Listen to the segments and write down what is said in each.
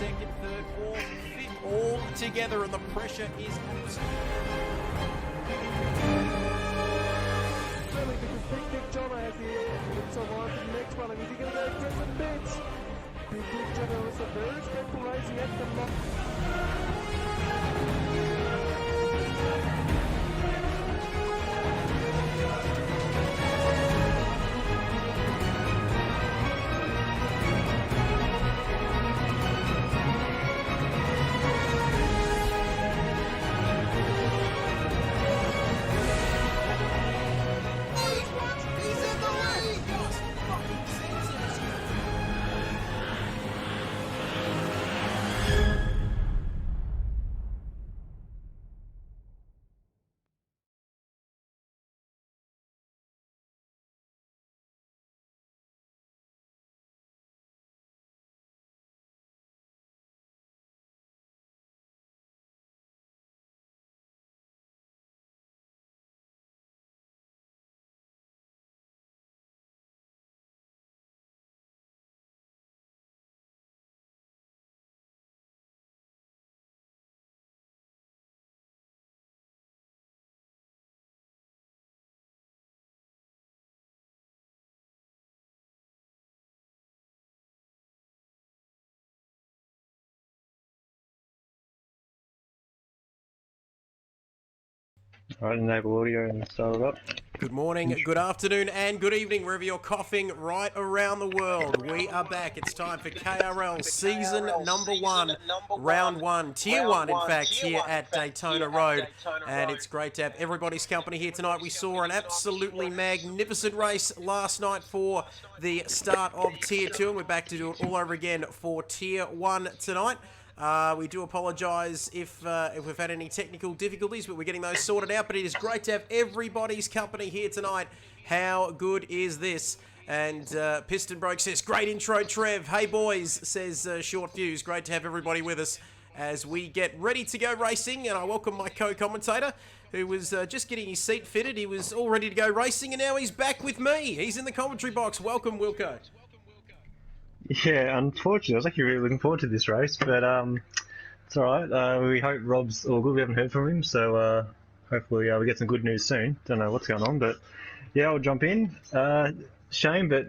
second, third, fourth, fifth, all together, and the pressure is Really, because Big Jono has the so on to the next one, and is he going to go press some bits? Big Jono is a very respectful race. He had the lock. Alright, enable audio and start it up. Good morning, good afternoon, and good evening, wherever you're coughing right around the world. We are back. It's time for KRL season number 1, round 1, tier 1, in fact, here at Daytona Road. And it's great to have everybody's company here tonight. We saw an absolutely magnificent race last night for the start of tier 2, and we're back to do it all over again for tier 1 tonight. We do apologise if we've had any technical difficulties, but we're getting those sorted out. But it is great to have everybody's company here tonight. How good is this? And Piston Broke says, great intro, Trev. Hey, boys, says Short Fuse. Great to have everybody with us as we get ready to go racing. And I welcome my co-commentator, who was just getting his seat fitted. He was all ready to go racing, and now he's back with me. He's in the commentary box. Welcome, Wilco. Yeah, unfortunately, I was actually really looking forward to this race, but it's alright. We hope Rob's all good. We haven't heard from him, so hopefully we get some good news soon. Don't know what's going on, but yeah, I'll jump in. Shame, but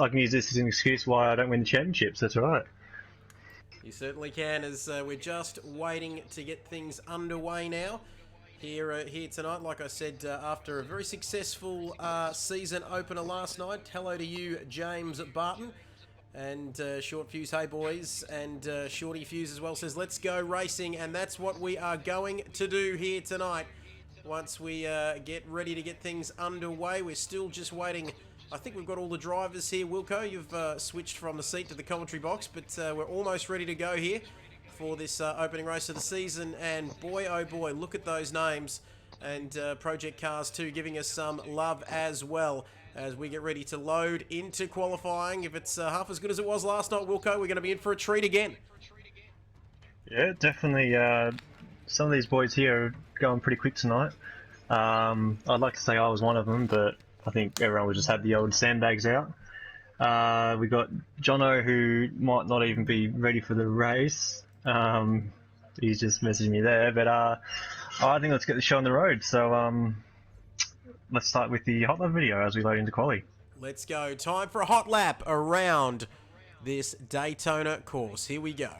I can use this as an excuse why I don't win the championships. That's alright. You certainly can, as we're just waiting to get things underway now. Here tonight, like I said, after a very successful season opener last night. Hello to you, James Barton. And Short Fuse, hey boys, and Shorty Fuse as well says, let's go racing, and that's what we are going to do here tonight. Once we get ready to get things underway, we're still just waiting. I think we've got all the drivers here. Wilco, you've switched from the seat to the commentary box, but we're almost ready to go here for this opening race of the season. And boy, oh boy, look at those names. And Project Cars 2 giving us some love as well, as we get ready to load into qualifying. If it's half as good as it was last night, Wilco, we're going to be in for a treat again. Yeah, definitely. Some of these boys here are going pretty quick tonight. I'd like to say I was one of them, but I think everyone will just have the old sandbags out. We got Jono, who might not even be ready for the race. He's just messaging me there, but I think let's get the show on the road. So let's start with the hot lap video as we load into quali. Let's go. Time for a hot lap around this Daytona course. Here we go.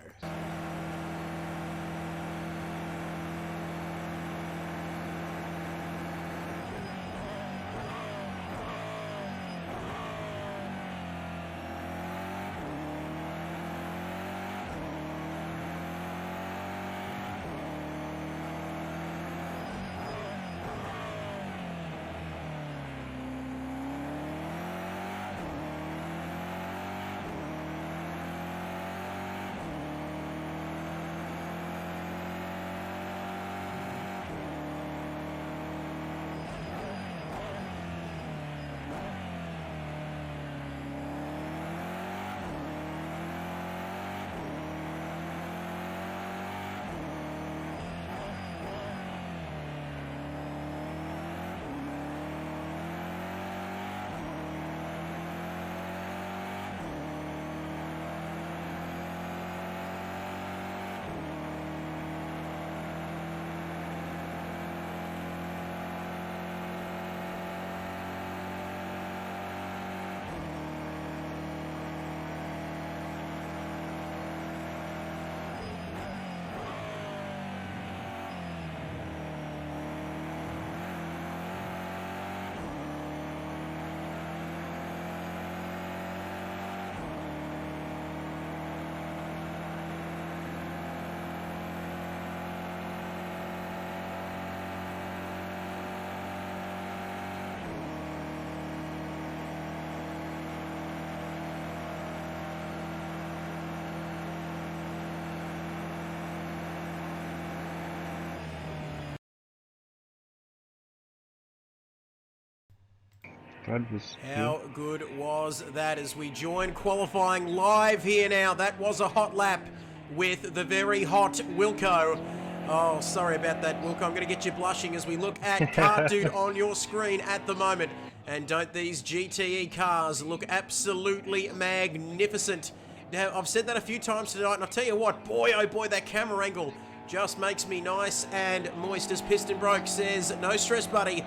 Brad was How good was that as we join qualifying live here now? That was a hot lap with the very hot Wilco. Oh, sorry about that, Wilco. I'm going to get you blushing as we look at Car Dude on your screen at the moment. And don't these GTE cars look absolutely magnificent? Now, I've said that a few times tonight, and I'll tell you what, boy, oh boy, that camera angle just makes me nice and moist, as Piston Broke says. No stress, buddy.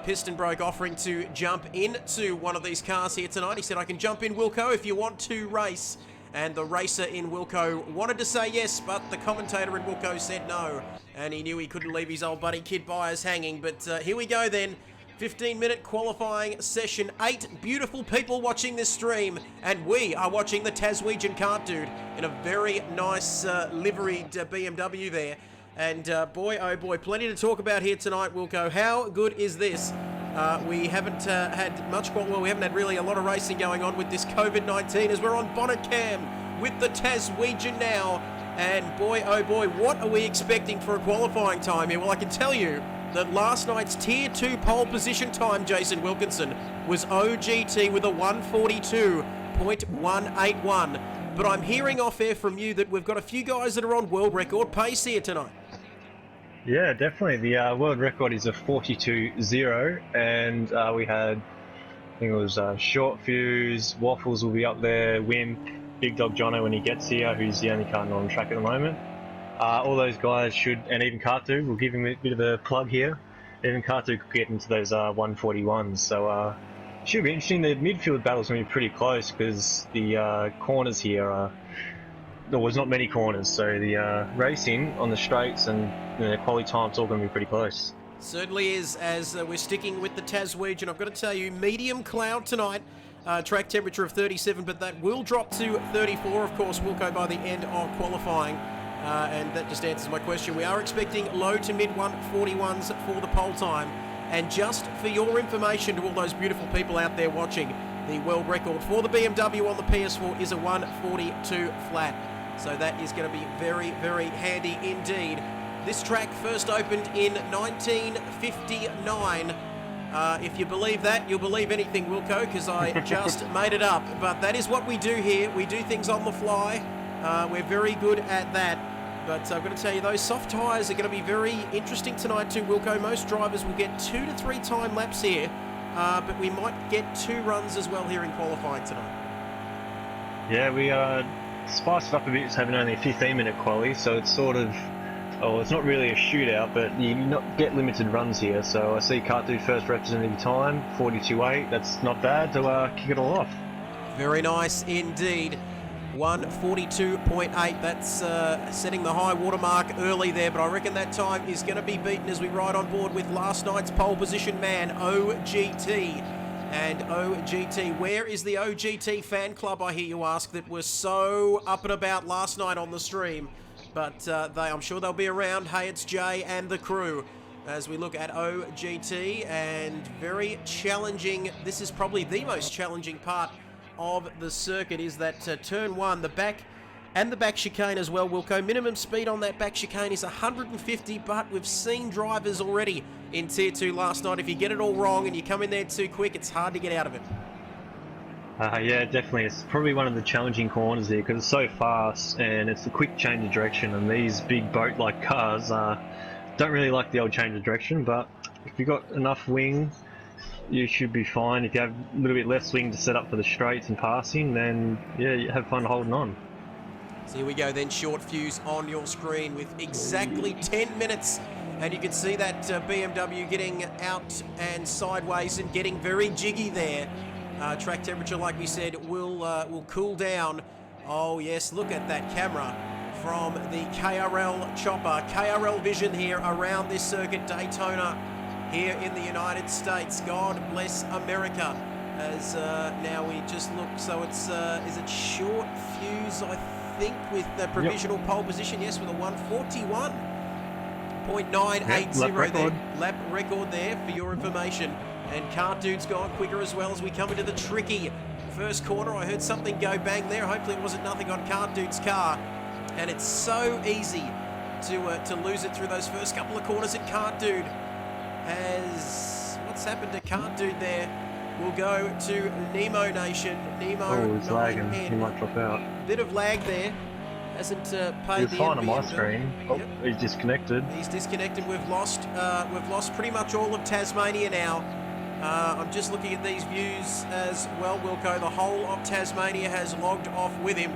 Piston Broke offering to jump into one of these cars here tonight. He said, I can jump in, Wilco, if you want to race. And the racer in Wilco wanted to say yes, but the commentator in Wilco said no. And he knew he couldn't leave his old buddy Kid Byers hanging. But here we go then. 15-minute qualifying session. 8 beautiful people watching this stream, and we are watching the Taswegian Kart Dude in a very nice liveried BMW there. And boy, oh boy, plenty to talk about here tonight, Wilco. How good is this? We haven't had much, well, we haven't had really a lot of racing going on with this COVID-19 as we're on bonnet cam with the Taswegian now. And boy, oh boy, what are we expecting for a qualifying time here? Well, I can tell you that last night's Tier 2 pole position time, Jason Wilkinson, was OGT with a 142.181. But I'm hearing off air from you that we've got a few guys that are on world record pace here tonight. Yeah, definitely. The world record is a 42.0, and we had, I think it was Short Fuse, Waffles will be up there, Wimp, Big Dog Jono when he gets here, who's the only car not on track at the moment. All those guys should, and even Kartu, we'll give him a bit of a plug here. Even Kartu could get into those 141s, so should be interesting. The midfield battle's going to be pretty close because the corners here there was not many corners, so the racing on the straights and quality time's all going to be pretty close. Certainly is, as we're sticking with the Taswegian. I've got to tell you, medium cloud tonight. Track temperature of 37, but that will drop to 34, of course, Wilco, by the end of qualifying. And that just answers my question. We are expecting low to mid 141s for the pole time. And just for your information to all those beautiful people out there watching, the world record for the BMW on the PS4 is a 142 flat. So that is going to be very, very handy indeed. This track first opened in 1959. If you believe that, you'll believe anything, Wilco, because I just made it up. But that is what we do here. We do things on the fly. We're very good at that. But I've got to tell you, those soft tyres are going to be very interesting tonight too, Wilco. Most drivers will get 2 to 3 time laps here, but we might get 2 runs as well here in qualifying tonight. Yeah, we spiced it up a bit, having only a 15-minute quali, so it's sort of, it's not really a shootout, but you not get limited runs here. So I see Kartu first representative time, 42.8. That's not bad to kick it all off. Very nice indeed. 142.8. That's setting the high watermark early there, but I reckon that time is going to be beaten as we ride on board with last night's pole position man, OGT. And OGT, where is the OGT fan club, I hear you ask, that was so up and about last night on the stream? But I'm sure they'll be around. Hey, it's Jay and the crew as we look at OGT, and very challenging. This is probably the most challenging part of the circuit, is that turn 1, the back and the back chicane as well, Wilco. Minimum speed on that back chicane is 150, but we've seen drivers already in Tier 2 last night. If you get it all wrong and you come in there too quick, it's hard to get out of it. Yeah, definitely. It's probably one of the challenging corners here because it's so fast and it's a quick change of direction, and these big boat-like cars don't really like the old change of direction, but if you've got enough wing, you should be fine. If you have a little bit less swing to set up for the straights and passing, then yeah, you have fun holding on. So here we go then, Short Fuse on your screen with exactly 10 minutes. And you can see that BMW getting out and sideways and getting very jiggy there. Track temperature, like we said, will cool down. Oh yes, look at that camera from the KRL chopper. KRL vision here around this circuit, Daytona, here in the United States. God bless America. As now we just look, so it's, is it Short Fuse, I think, with the provisional pole position? Yes, with a 141.980 there. Lap record there for your information. And Kart Dude's gone quicker as well as we come into the tricky first corner. I heard something go bang there. Hopefully it wasn't nothing on Kart Dude's car. And it's so easy to lose it through those first couple of corners. And Kart Dude has, what's happened to Kart Dude there? will go to Nemo Nation. Nemo Oh, he's lagging. 9N. He might drop out. Bit of lag there. Hasn't paid He's the fine on my NBN bill. screen. Oh, Yep. he's disconnected. He's disconnected. We've lost pretty much all of Tasmania now. I'm just looking at these views as well, Wilco. The whole of Tasmania has logged off with him.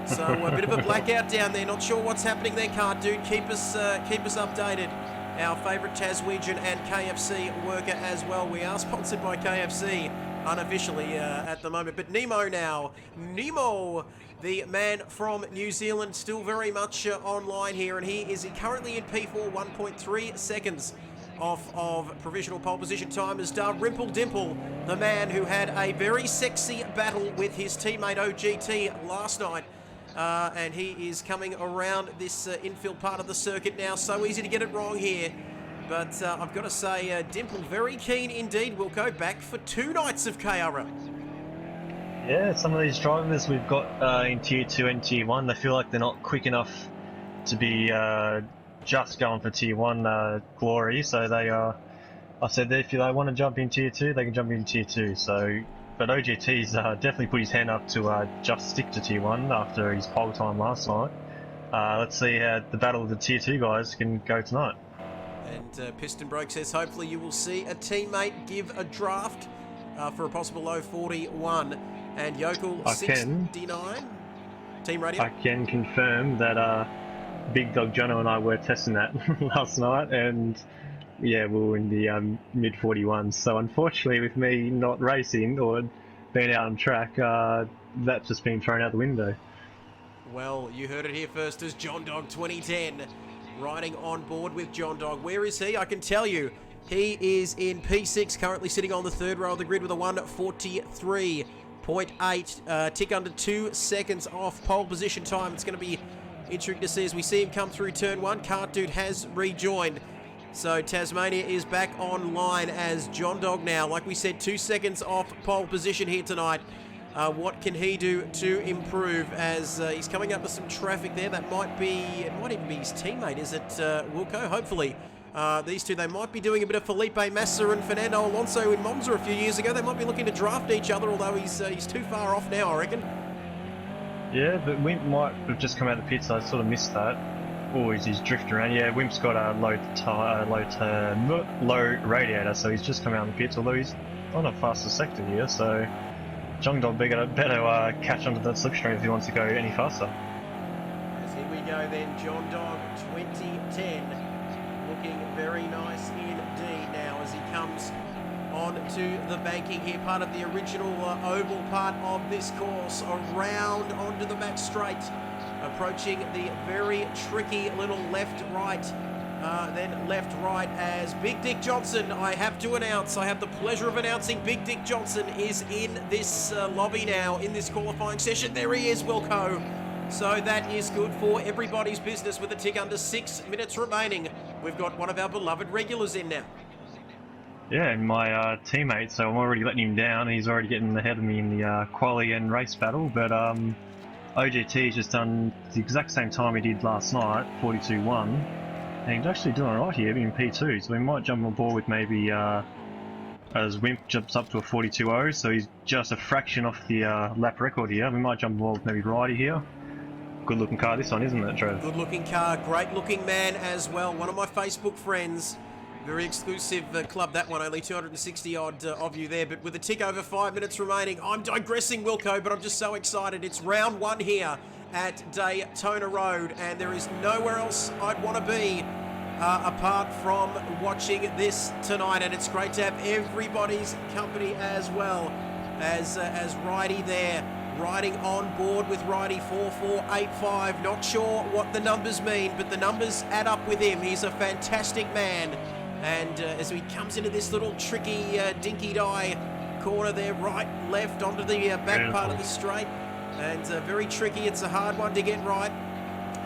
So a bit of a blackout down there. Not sure what's happening there, Cart Dude. Keep us updated. Our favourite Taswegian and KFC worker as well. We are sponsored by KFC unofficially at the moment. But Nemo now. Nemo, the man from New Zealand, still very much online here. And he is currently in P4, 1.3 seconds off of provisional pole position time as Rimple Dimple, the man who had a very sexy battle with his teammate OGT last night. And he is coming around this infield part of the circuit now. So easy to get it wrong here. But I've got to say, Dimple, very keen indeed. We'll go back for 2 nights of KRL. Yeah, some of these drivers we've got in Tier 2 and Tier 1, they feel like they're not quick enough to be just going for Tier 1 glory. So they are, I said that if they want to jump in Tier 2, they can jump in Tier 2. So, but OGT's definitely put his hand up to just stick to Tier 1 after his pole time last night. Let's see how the battle of the Tier 2 guys can go tonight. And Piston Broke says, hopefully you will see a teammate give a draft for a possible low 41. And Yokel 69. Team radio. I can confirm that Big Dog Jono and I were testing that last night, and yeah, we were in the mid 41s. So unfortunately, with me not racing or being out on track, that's just been thrown out the window. Well, you heard it here first as John Dog 2010 riding on board with John Dog. Where is he? I can tell you. He is in P6, currently sitting on the 3rd row of the grid with a 1:43.8, tick under 2 seconds off pole position time. It's going to be interesting to see as we see him come through turn 1. Cart Dude has rejoined. So Tasmania is back online as John Dog now. Like we said, 2 seconds off pole position here tonight. What can he do to improve as he's coming up with some traffic there? That might be, it might even be his teammate, is it, Wilco? Hopefully. These two, they might be doing a bit of Felipe Massa and Fernando Alonso in Monza a few years ago. They might be looking to draft each other, although he's too far off now, I reckon. Yeah, but Wimp might have just come out of the pits, so I sort of missed that. Oh, he's drifting around. Yeah, Wimp's got a low radiator, so he's just come out of the pits, although he's on a faster sector here, so John Dog better catch onto that slipstream if he wants to go any faster. As here we go then, John Dog 2010, looking very nice indeed now as he comes onto the banking here, part of the original oval part of this course, around onto the back straight, approaching the very tricky little left-right, then left-right as Big Dick Johnson, I have to announce, I have the pleasure of announcing Big Dick Johnson is in this lobby now, in this qualifying session. There he is, Wilco. So that is good for everybody's business with a tick under 6 minutes remaining. We've got one of our beloved regulars in now. Yeah, and my teammate, so I'm already letting him down. He's already getting ahead of me in the quali and race battle, but OGT's just done the exact same time he did last night, 42.1, and he's actually doing alright here in P2, so we might jump on board with maybe as Wimp jumps up to a 42.0, so he's just a fraction off the lap record here. We might jump on board with maybe Righty here. Good looking car this one, isn't it, Trev? Good looking car, great looking man as well. One of my Facebook friends, very exclusive club, that one, only 260 odd of you there, but with a tick over 5 minutes remaining. I'm digressing, Wilco, but I'm just so excited. It's round 1 here at Daytona Road, and there is nowhere else I'd want to be apart from watching this tonight, and it's great to have everybody's company as well as Righty there, riding on board with Righty 4485. Not sure what the numbers mean, but the numbers add up with him. He's a fantastic man. And as he comes into this little tricky dinky-die corner there, right, left, onto the back part of the straight. And very tricky. It's a hard one to get right.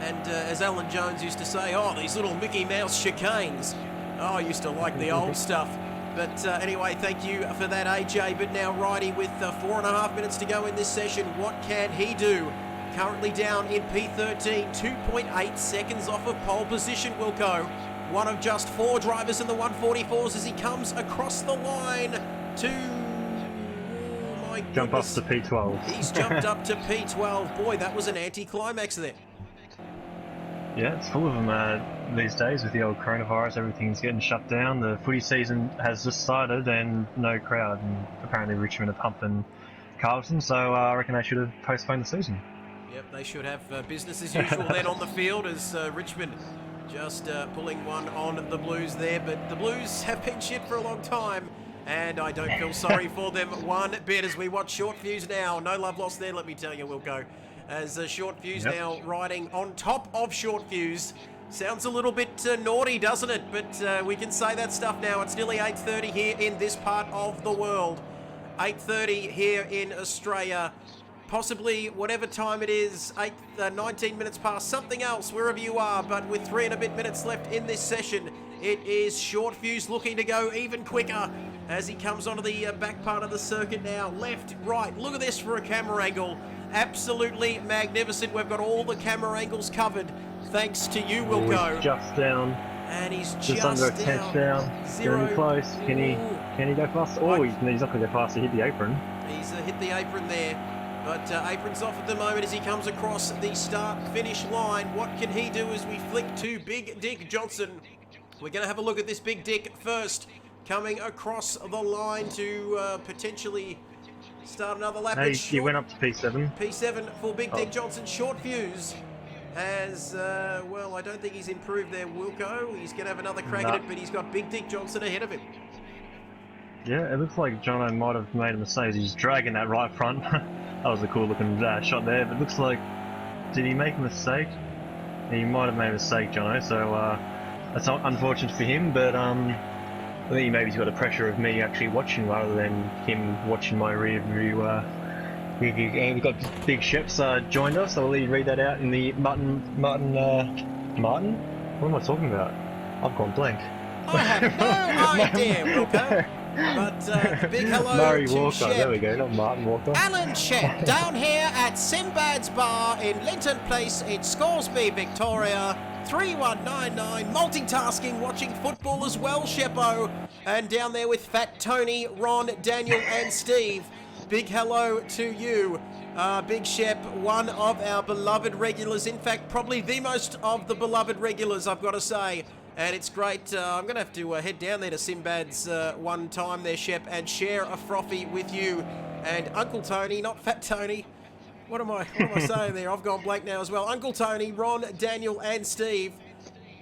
And as Alan Jones used to say, oh, these little Mickey Mouse chicanes. Oh, I used to like the old stuff. But anyway, thank you for that, AJ. But now Righty with 4.5 minutes to go in this session. What can he do? Currently down in P13, 2.8 seconds off of pole position, Wilco. One of just 4 drivers in the 144s as he comes across the line to My Jump up goodness. to P12. He's jumped up to P12. Boy, that was an anti-climax there. Yeah, it's full of them these days with the old coronavirus. Everything's getting shut down. The footy season has just started and no crowd. And apparently Richmond are pumping Carlton, so I reckon they should have postponed the season. Yep, they should have business as usual then on the field as Richmond just pulling one on the Blues there. But the Blues have been shit for a long time, and I don't feel sorry for them one bit as we watch Short Fuse now. No love lost there, let me tell you, Wilco. As Short Fuse now riding on top of Short Fuse. Sounds a little bit naughty, doesn't it? But we can say that stuff now. It's nearly 8:30 here in this part of the world. 8:30 here in Australia. Possibly whatever time it is, 19 minutes past, something else, wherever you are. But with 3 and a bit minutes left in this session, it is Short Fuse looking to go even quicker as he comes onto the back part of the circuit now. Left, right, look at this for a camera angle. Absolutely magnificent. We've got all the camera angles covered, thanks to you, Wilco. He's just down. And he's Just under a tenth down. Getting close. Can he go faster? Oh, he's not going to go faster. Hit the apron. He's hit the apron there. But apron's off at the moment as he comes across the start-finish line. What can he do as we flick to Big Dick Johnson? We're going to have a look at this Big Dick first. Coming across the line to potentially start another lap. Hey, he went up to P7. P7 for Big Dick Johnson. Short Fuse has, well, I don't think he's improved there, Wilco. He's going to have another crack at it, but he's got Big Dick Johnson ahead of him. Yeah, it looks like Jono might have made a mistake. He's dragging that right front. That was a cool looking shot there, but it looks like, did he make a mistake? He might have made a mistake, Jono, so that's unfortunate for him, but I think maybe he's got the pressure of me actually watching rather than him watching my rear view. And we've got Big Sheps joined us, so I'll let you read that out in the Martin? What am I talking about? I've gone blank. I have no idea, Wilco. But big hello Murray to Walker, Shep. there we go, not Martin Walker. Alan Shep, down here at Simbad's Bar in Linton Place in Scoresby, Victoria. 3199, multitasking, watching football as well, Sheppo. And down there with Fat Tony, Ron, Daniel and Steve. Big hello to you. Big Shep, one of our beloved regulars. In fact, probably the most of the beloved regulars, I've got to say. And it's great. I'm going to have to head down there to Simbad's one time there, Shep, and share a frothy with you. And Uncle Tony, not Fat Tony. What am I saying there? I've gone blank now as well. Uncle Tony, Ron, Daniel, and Steve.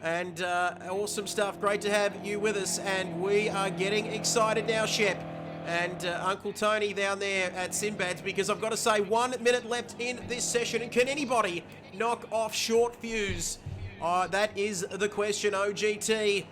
And awesome stuff. Great to have you with us. And we are getting excited now, Shep. And Uncle Tony down there at Simbad's, because I've got to say, 1 minute left in this session. And can anybody knock off Short Fuse? That is the question, OGT.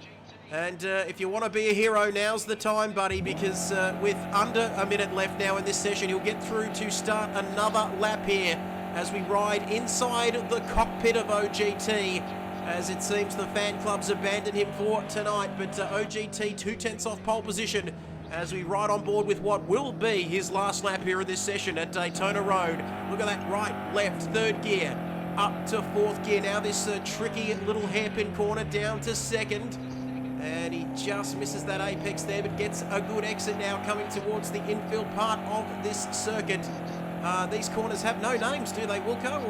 And if you want to be a hero, now's the time, buddy, because with under a minute left now in this session, he'll get through to start another lap here as we ride inside the cockpit of OGT, as it seems the fan club's abandoned him for tonight. But OGT 2/10 off pole position as we ride on board with what will be his last lap here in this session at Daytona Road. Look at that, right, left, third gear, up to fourth gear. Now this tricky little hairpin corner down to second. And he just misses that apex there, but gets a good exit now coming towards the infield part of this circuit. These corners have no names, do they, Wilco?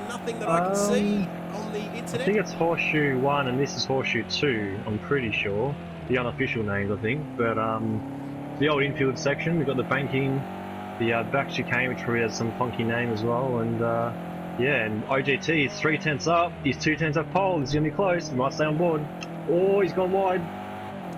Nothing that I can see on the internet. I think it's Horseshoe 1 and this is Horseshoe 2, I'm pretty sure. The unofficial names, I think. But the old infield section, we've got the banking, the back chicane, which probably has some funky name as well. And yeah, and OGT is 3/10 up, he's 2/10 up pole, he's going to be close, he might stay on board. Oh, he's gone wide.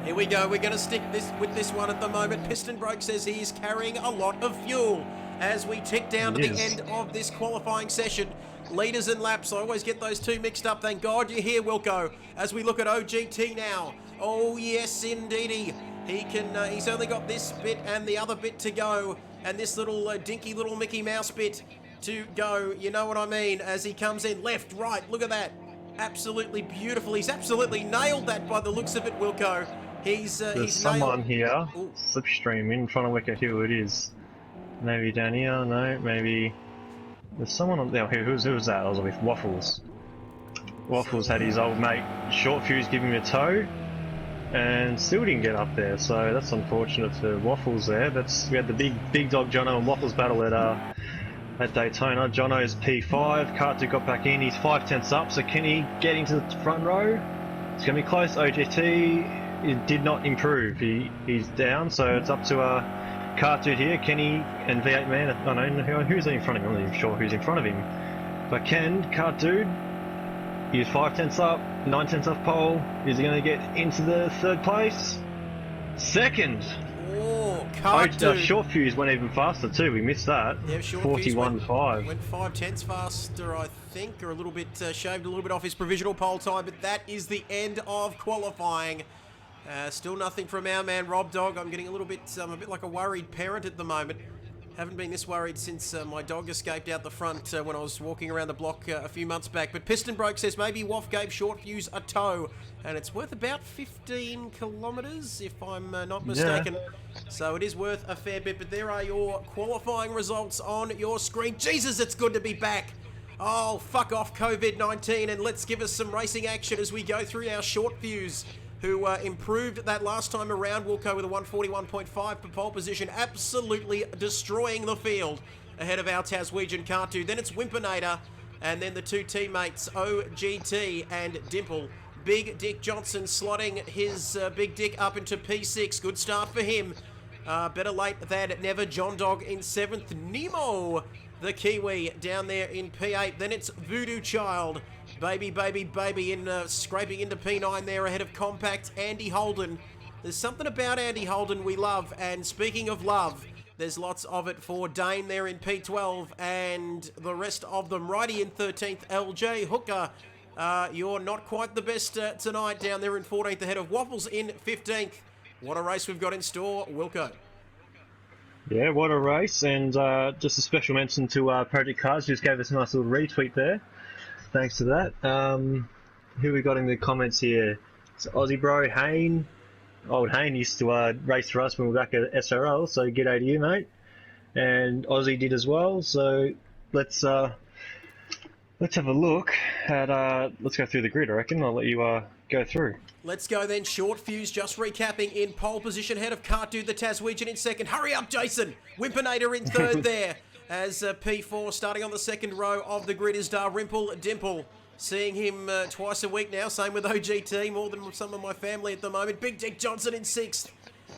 Here we go. We're going to stick with this one at the moment. Piston Broke says he is carrying a lot of fuel as we tick down to the end of this qualifying session. Leaders and laps. I always get those two mixed up. Thank God you're here, Wilco. As we look at OGT now. Oh, yes, indeedy. He can. He's only got this bit and the other bit to go. And this little dinky little Mickey Mouse bit to go. You know what I mean? As he comes in left, right. Look at that. Absolutely beautiful. He's absolutely nailed that by the looks of it, Wilco. There's someone here, slipstream in, trying to work out who it is. Maybe down here, no, maybe... There's someone on there, who was that? I was with Waffles. Waffles had his old mate Short Fuse give him a tow. and still didn't get up there. So that's unfortunate for Waffles there. We had the big dog Jono and Waffles battle at Daytona. Jono's P5. Cartu got back in. He's 5/10 up. So can he get into the front row? It's going to be close. OGT it did not improve. He's down. So it's up to Cartu here. Kenny and V8 Man. I don't know who's in front of him. I'm not even sure who's in front of him. But Cartu, he's 5/10 up. 9/10 off pole. Is he going to get into the third place? Second. Oh, Cartu. Short fuse went even faster too. We missed that. Yeah, short 41.5. Went 5/10 faster, I think, or a little bit shaved a little bit off his provisional pole time. But that is the end of qualifying. Still nothing from our man Rob Dog. I'm getting a little bit, I'm a bit like a worried parent at the moment. Haven't been this worried since my dog escaped out the front when I was walking around the block a few months back. But Piston Broke says maybe Waff gave short fuse a tow, and it's worth about 15 kilometres, if I'm not mistaken. Yeah. So it is worth a fair bit. But there are your qualifying results on your screen. Jesus, it's good to be back. Oh, fuck off COVID-19, and let's give us some racing action as we go through our short fuse, who improved that last time around. Wilco with a 141.5 for pole position, absolutely destroying the field ahead of our Taswegian Cartu. Then it's Wimpinator, and then the two teammates, OGT and Dimple. Big Dick Johnson slotting his Big Dick up into P6. Good start for him. Better late than never. John Dog in 7th. Nemo, the Kiwi, down there in P8. Then it's Voodoo Child. Baby in scraping into P9 there ahead of Compact. Andy Holden. There's something about Andy Holden we love. And speaking of love, there's lots of it for Dane there in P12 and the rest of them. Righty in 13th, LJ Hooker. You're not quite the best tonight down there in 14th ahead of Waffles in 15th. What a race we've got in store, Wilco. Yeah, what a race. And just a special mention to Project Cars, who just gave us a nice little retweet there. Thanks to that. Who we got in the comments here? It's Aussie bro, Hayne. Old Hayne used to race for us when we were back at SRL, so g'day to you, mate. And Aussie did as well, so let's have a look at, let's go through the grid, I reckon. I'll let you go through. Let's go then. Short fuse just recapping in pole position ahead of Cartu the Taswegian in second. Hurry up, Jason! Wimpinator in third there. As P4 starting on the second row of the grid is Dalrymple Dimple. Seeing him twice a week now. Same with OGT, more than some of my family at the moment. Big Dick Johnson in 6th.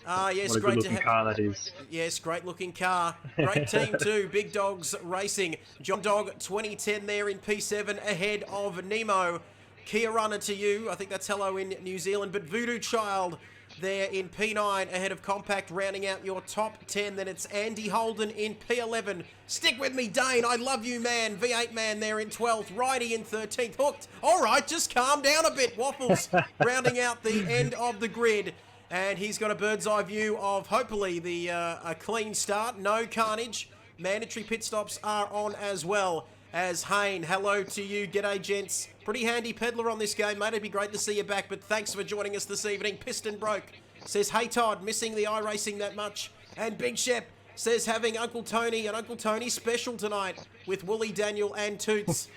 Yes, what a great good looking car that is. Yes, great looking car. Great team too. Big Dogs Racing. John Dog 2010 there in P7 ahead of Nemo. Kia runner to you. I think that's hello in New Zealand. But Voodoo Child there in P9 ahead of Compact, rounding out your top 10. Then it's Andy Holden in P11. Stick with me, Dane. I love you, man. V8 Man there in 12th. Righty in 13th. Hooked. All right, just calm down a bit. Waffles rounding out the end of the grid. And he's got a bird's eye view of, hopefully, a clean start. No carnage. Mandatory pit stops are on as well. As Hayne, hello to you. G'day, gents. Pretty handy peddler on this game, mate. It'd be great to see you back, but thanks for joining us this evening. Piston Broke says, hey, Todd, missing the iRacing that much. And Big Shep says, having Uncle Tony and Uncle Tony special tonight with Wooly, Daniel, and Toots.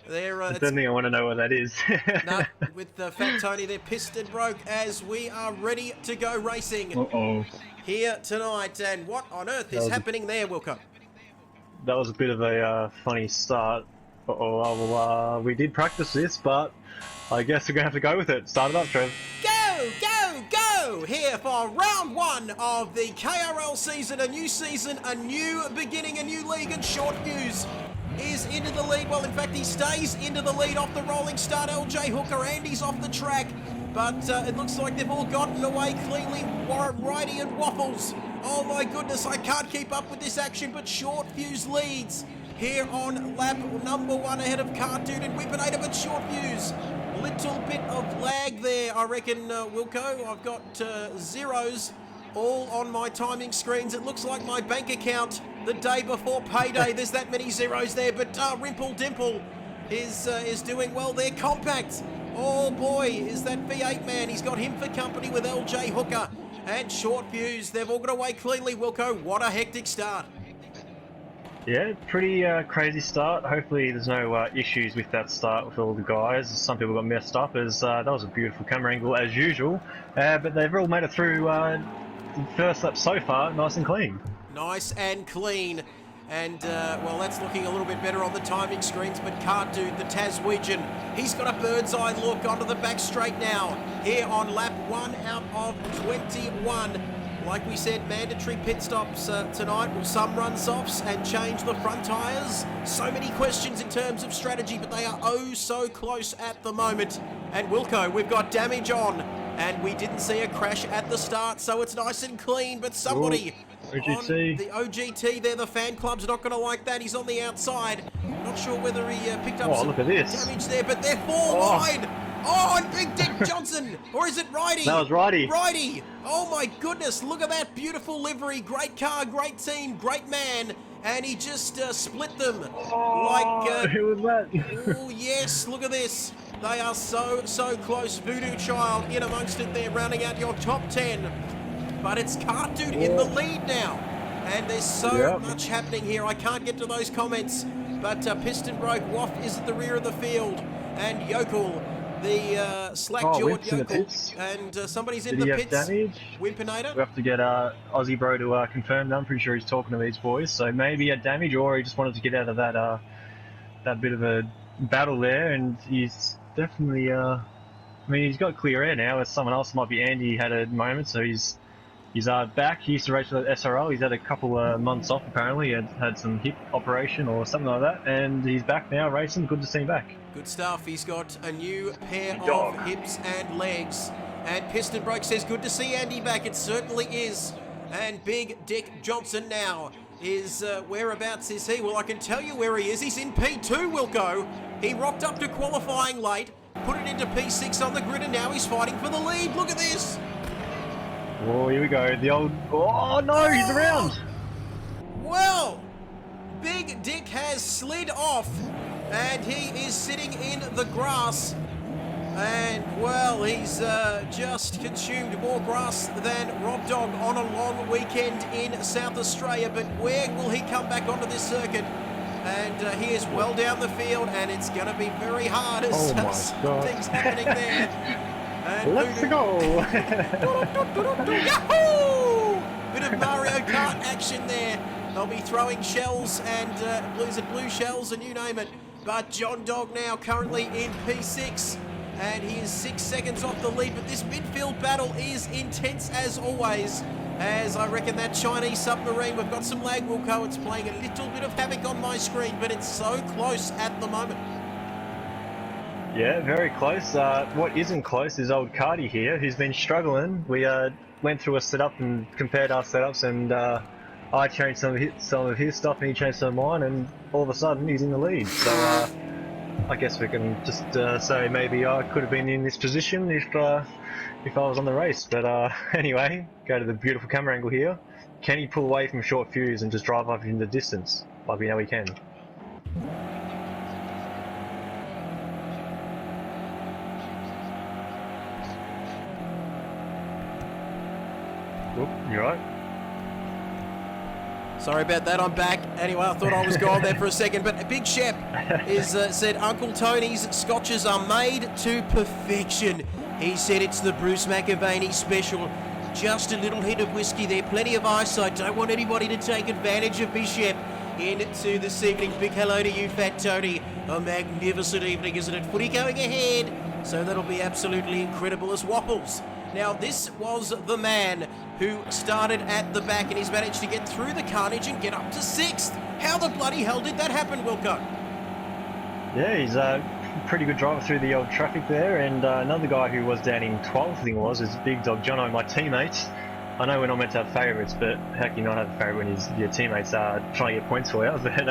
There, I don't think I want to know what that is. No, with Fat Tony, they're Piston Broke as we are ready to go racing here tonight. And what on earth is happening there, Wilco? That was a bit of a funny start. Well, we did practice this, but I guess we're going to have to go with it. Start it up, Trev. Go, go, go! Here for round one of the KRL season. A new season, a new beginning, a new league, and Short Fuse is into the lead. Well, in fact, he stays into the lead off the rolling start. LJ Hooker, Andy's off the track. But it looks like they've all gotten away cleanly. Warren Righty and Waffles. Oh my goodness, I can't keep up with this action, but Short Fuse leads here on lap number 1 ahead of Cartoon and Whippinator, but Short Fuse. Little bit of lag there, I reckon, Wilco. I've got zeros all on my timing screens. It looks like my bank account the day before payday. There's that many zeros there, but Rimple Dimple is doing well there. Compact. Oh boy, is that V8 man. He's got him for company with LJ Hooker and Short Fuse. They've all got away cleanly, Wilco. What a hectic start. Yeah, pretty crazy start. Hopefully there's no issues with that start with all the guys. Some people got messed up as that was a beautiful camera angle as usual. But they've all made it through the first lap so far nice and clean. Nice and clean. And, well, that's looking a little bit better on the timing screens, but Cart Dude, the Taswegian, he's got a bird's eye look onto the back straight now. Here on lap 1 out of 21. Like we said, mandatory pit stops tonight. Will some run softs and change the front tyres? So many questions in terms of strategy, but they are oh so close at the moment. And Wilco, we've got damage on, and we didn't see a crash at the start, so it's nice and clean, but somebody... OGT. On the OGT there, the fan club's not going to like that. He's on the outside. Not sure whether he picked up some look at this. damage there, but they're four wide. Oh, and Big Dick Johnson. Or is it Righty? That was Righty. Righty. Oh, my goodness. Look at that beautiful livery. Great car, great team, great man. And he just split them. Who was that? Oh, yes. Look at this. They are so close. Voodoo Child in amongst it there, rounding out your top 10. But it's Cart Dude in the lead now. And there's so much happening here. I can't get to those comments. But Piston Broke, Waff is at the rear of the field. And Yokel, the slack-jawed Yokel. And somebody's in the pits. Damage? Wimpinator? We have to get Aussie Bro to confirm that. I'm pretty sure he's talking to these boys. So maybe he had damage or he just wanted to get out of that bit of a battle there. And he's definitely... I mean, he's got clear air now. As someone else, might be Andy, had a moment. So he's back. He used to race for the SRL. He's had a couple of months off apparently. He had some hip operation or something like that, and he's back now racing. Good to see him back. Good stuff. He's got a new pair of hips and legs. And Piston Broke says, good to see Andy back. It certainly is. And Big Dick Johnson now is, whereabouts is he? Well, I can tell you where he is. He's in P2, Wilco. He rocked up to qualifying late, put it into P6 on the grid, and now he's fighting for the lead. Look at this. Oh, here we go. The old... Oh, no, he's around. Well, Big Dick has slid off, and he is sitting in the grass. And, well, he's just consumed more grass than Rob Dog on a long weekend in South Australia. But where will he come back onto this circuit? And he is well down the field, and it's going to be very hard as things happening there. And let's go! Yahoo! Bit of Mario Kart action there. They'll be throwing shells and blue shells and you name it. But John Dog now currently in P6 and he is 6 seconds off the lead. But this midfield battle is intense as always. As I reckon that Chinese submarine, we've got some lag, Wilco. It's playing a little bit of havoc on my screen, but it's so close at the moment. Yeah, very close. What isn't close is old Cardi here, who's been struggling. We went through a setup and compared our setups, and I changed some of his stuff and he changed some of mine, and all of a sudden he's in the lead. So I guess we can just say maybe I could have been in this position if I was on the race. But anyway, go to the beautiful camera angle here. Can he pull away from short fuse and just drive up in the distance like we know he can? You're right. Sorry about that, I'm back. Anyway, I thought I was gone there for a second, but Big Shep is said Uncle Tony's scotches are made to perfection. He said it's the Bruce McAvaney special. Just a little hint of whiskey there, plenty of ice. I don't want anybody to take advantage of Bishop into this evening. Big hello to you, Fat Tony. A magnificent evening, isn't it? Footy going ahead, so that'll be absolutely incredible as Waffles. Now, this was the man who started at the back and he's managed to get through the carnage and get up to 6th. How the bloody hell did that happen, Wilco? Yeah, he's a pretty good driver through the old traffic there, and another guy who was down in 12th, I think it was, is Big Dog Jono, my teammates. I know we're not meant to have favourites, but how can you not have a favourite when your teammates are trying to get points for you? But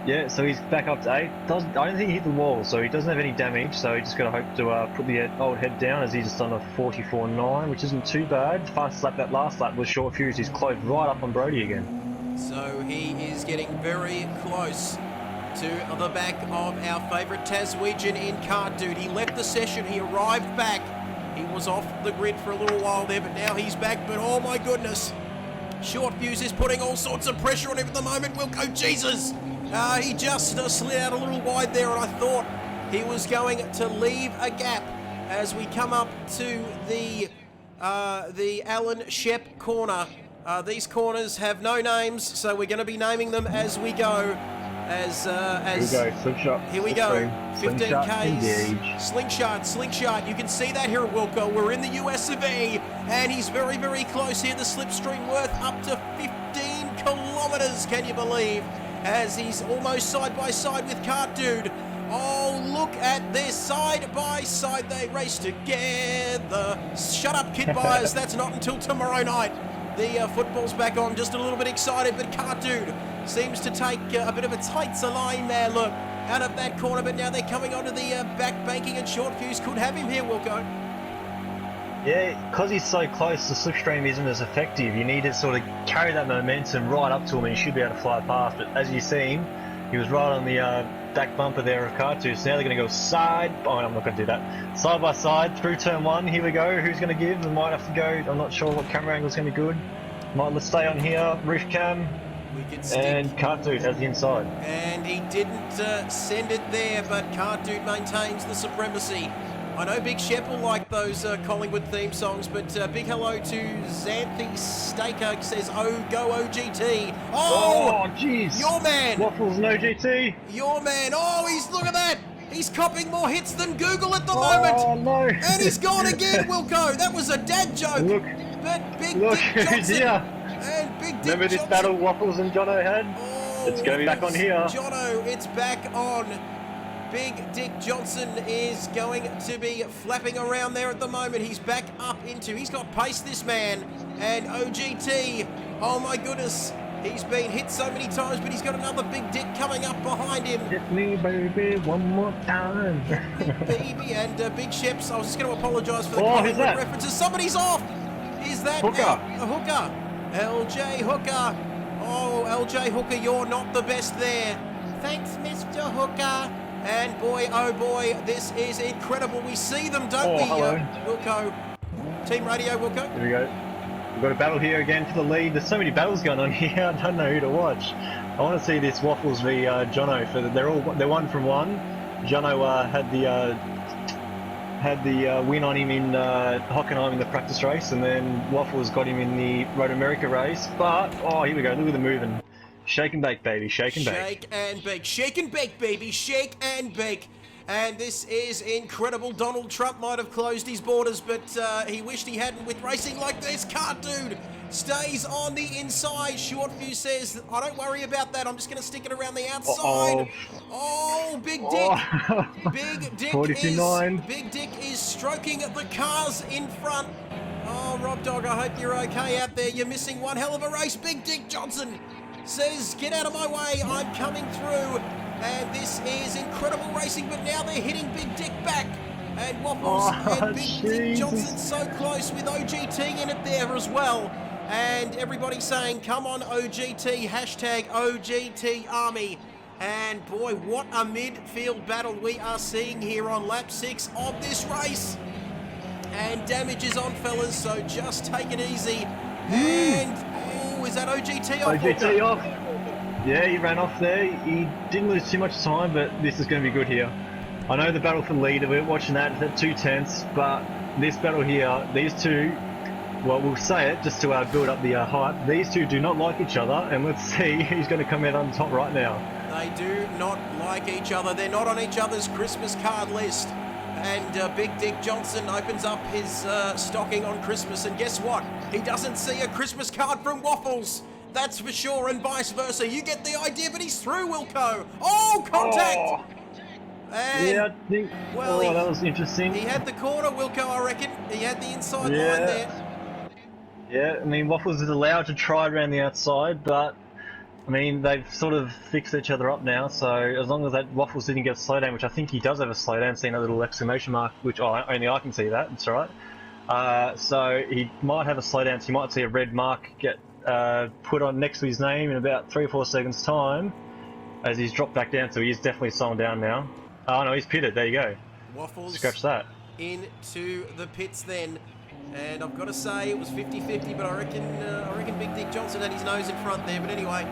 yeah, so he's back up to 8. I don't think he hit the wall, so he doesn't have any damage, so he just got to hope to put the old head down as he's just on a 44.9, which isn't too bad. Fastest lap that last lap was short fuse. He's closed right up on Brody again. So he is getting very close to the back of our favourite Taswegian in Cart Dude. He left the session, he arrived back. He was off the grid for a little while there, but now he's back. But oh my goodness, Short Fuse is putting all sorts of pressure on him at the moment. Wilco, Jesus! He just slid out a little wide there, and I thought he was going to leave a gap as we come up to the Alan Shep corner. These corners have no names, so we're going to be naming them as we go. Here we go, slingshot. Here we go. 15 engage. Ks. Slingshot. You can see that here at Wilco. We're in the US of E, and he's very, very close here. The slipstream worth up to 15 kilometres, can you believe? As he's almost side by side with Cart Dude. Oh, look at this, side by side they race together. Shut up, kid buyers, that's not until tomorrow night. The football's back on, just a little bit excited, but Cart Dude seems to take a bit of a tight line there, look, out of that corner, but now they're coming onto the back banking, and Short Fuse could have him here, Wilco. Yeah, because he's so close, the slipstream isn't as effective. You need to sort of carry that momentum right up to him, and he should be able to fly past. But as you see him, he was right on the back bumper there of Cartu. So now they're going to go side. Oh, I'm not going to do that. Side by side through turn one. Here we go. Who's going to give? We might have to go. I'm not sure what camera angle is going to be good. Let's stay on here. Roof cam. We can stick. And Cartu has the inside. And he didn't send it there, but Cart Dude maintains the supremacy. I know Big Shep will like those Collingwood theme songs, but big hello to Xanthi Staker, says, oh, go OGT. Oh, jeez. Your man. Waffles and OGT. Your man. Oh, look at that. He's copping more hits than Google at the moment. Oh, no. And he's gone again, Wilco. That was a dad joke. Look. But Big Look Dick who's Johnson. here. And Big Dick Remember this Johnson. battle Waffles and Jono had? Oh, it's going to be back on here. Jono, it's back on. Big Dick Johnson is going to be flapping around there at the moment. He's back up into, he's got pace, this man. And OGT, oh my goodness, he's been hit so many times, but he's got another Big Dick coming up behind him. Hit me, baby, one more time. Baby, and Big Sheps, I was just going to apologise for the who's that? references. Somebody's off. Is that Hooker? A Hooker? LJ Hooker. Oh, LJ Hooker, you're not the best there. Thanks, Mr. Hooker. And boy, oh boy, this is incredible. We see them, don't we, hello. Wilco? Team Radio, Wilco? Here we go. We've got a battle here again for the lead. There's so many battles going on here. I don't know who to watch. I want to see this Waffles v Jono. They're one from one. Jono had the win on him in Hockenheim in the practice race, and then Waffles got him in the Road America race. But here we go. Look at the moving. Shake and bake, baby. Shake and bake. Shake and bake. Shake and bake, baby. Shake and bake. And this is incredible. Donald Trump might have closed his borders, but he wished he hadn't with racing like this. Cart Dude stays on the inside. Short Fuse says, I don't worry about that. I'm just going to stick it around the outside. Oh, Big Dick. Big Dick 42.9. Big Dick is stroking the cars in front. Oh, Rob Dog, I hope you're okay out there. You're missing one hell of a race. Big Dick Johnson says, get out of my way, I'm coming through. And this is incredible racing, but now they're hitting Big Dick back. And Waffles and Big Dick Johnson so close with OGT in it there as well. And everybody saying, come on OGT, hashtag OGT Army. And boy, what a midfield battle we are seeing here on lap 6 of this race. And damage is on, fellas, so just take it easy. And, is that OGT off? OGT off. Yeah, he ran off there. He didn't lose too much time, but this is going to be good here. I know the battle for leader, we're watching that at 2 tenths, but this battle here, these two, well, we'll say it just to build up the hype. These two do not like each other, and let's see who's going to come out on top right now. They do not like each other. They're not on each other's Christmas card list. And Big Dick Johnson opens up his stocking on Christmas, and guess what? He doesn't see a Christmas card from Waffles. That's for sure, and vice versa. You get the idea, but he's through, Wilco. Oh, contact! And, yeah, I think, well, that was interesting. He had the corner, Wilco, I reckon. He had the inside line there. Yeah, I mean, Waffles is allowed to try around the outside, but, I mean, they've sort of fixed each other up now, so as long as that Waffles didn't get a slowdown, which I think he does have a slowdown, seeing a little exclamation mark, which only I can see that, it's alright. So he might have a slowdown, so you might see a red mark get put on next to his name in about 3 or 4 seconds time as he's dropped back down, so he is definitely slowing down now. Oh no, he's pitted, there you go. Waffles Scratch that. into the pits then. And I've got to say it was 50-50, but I reckon Big Dick Johnson had his nose in front there. But anyway,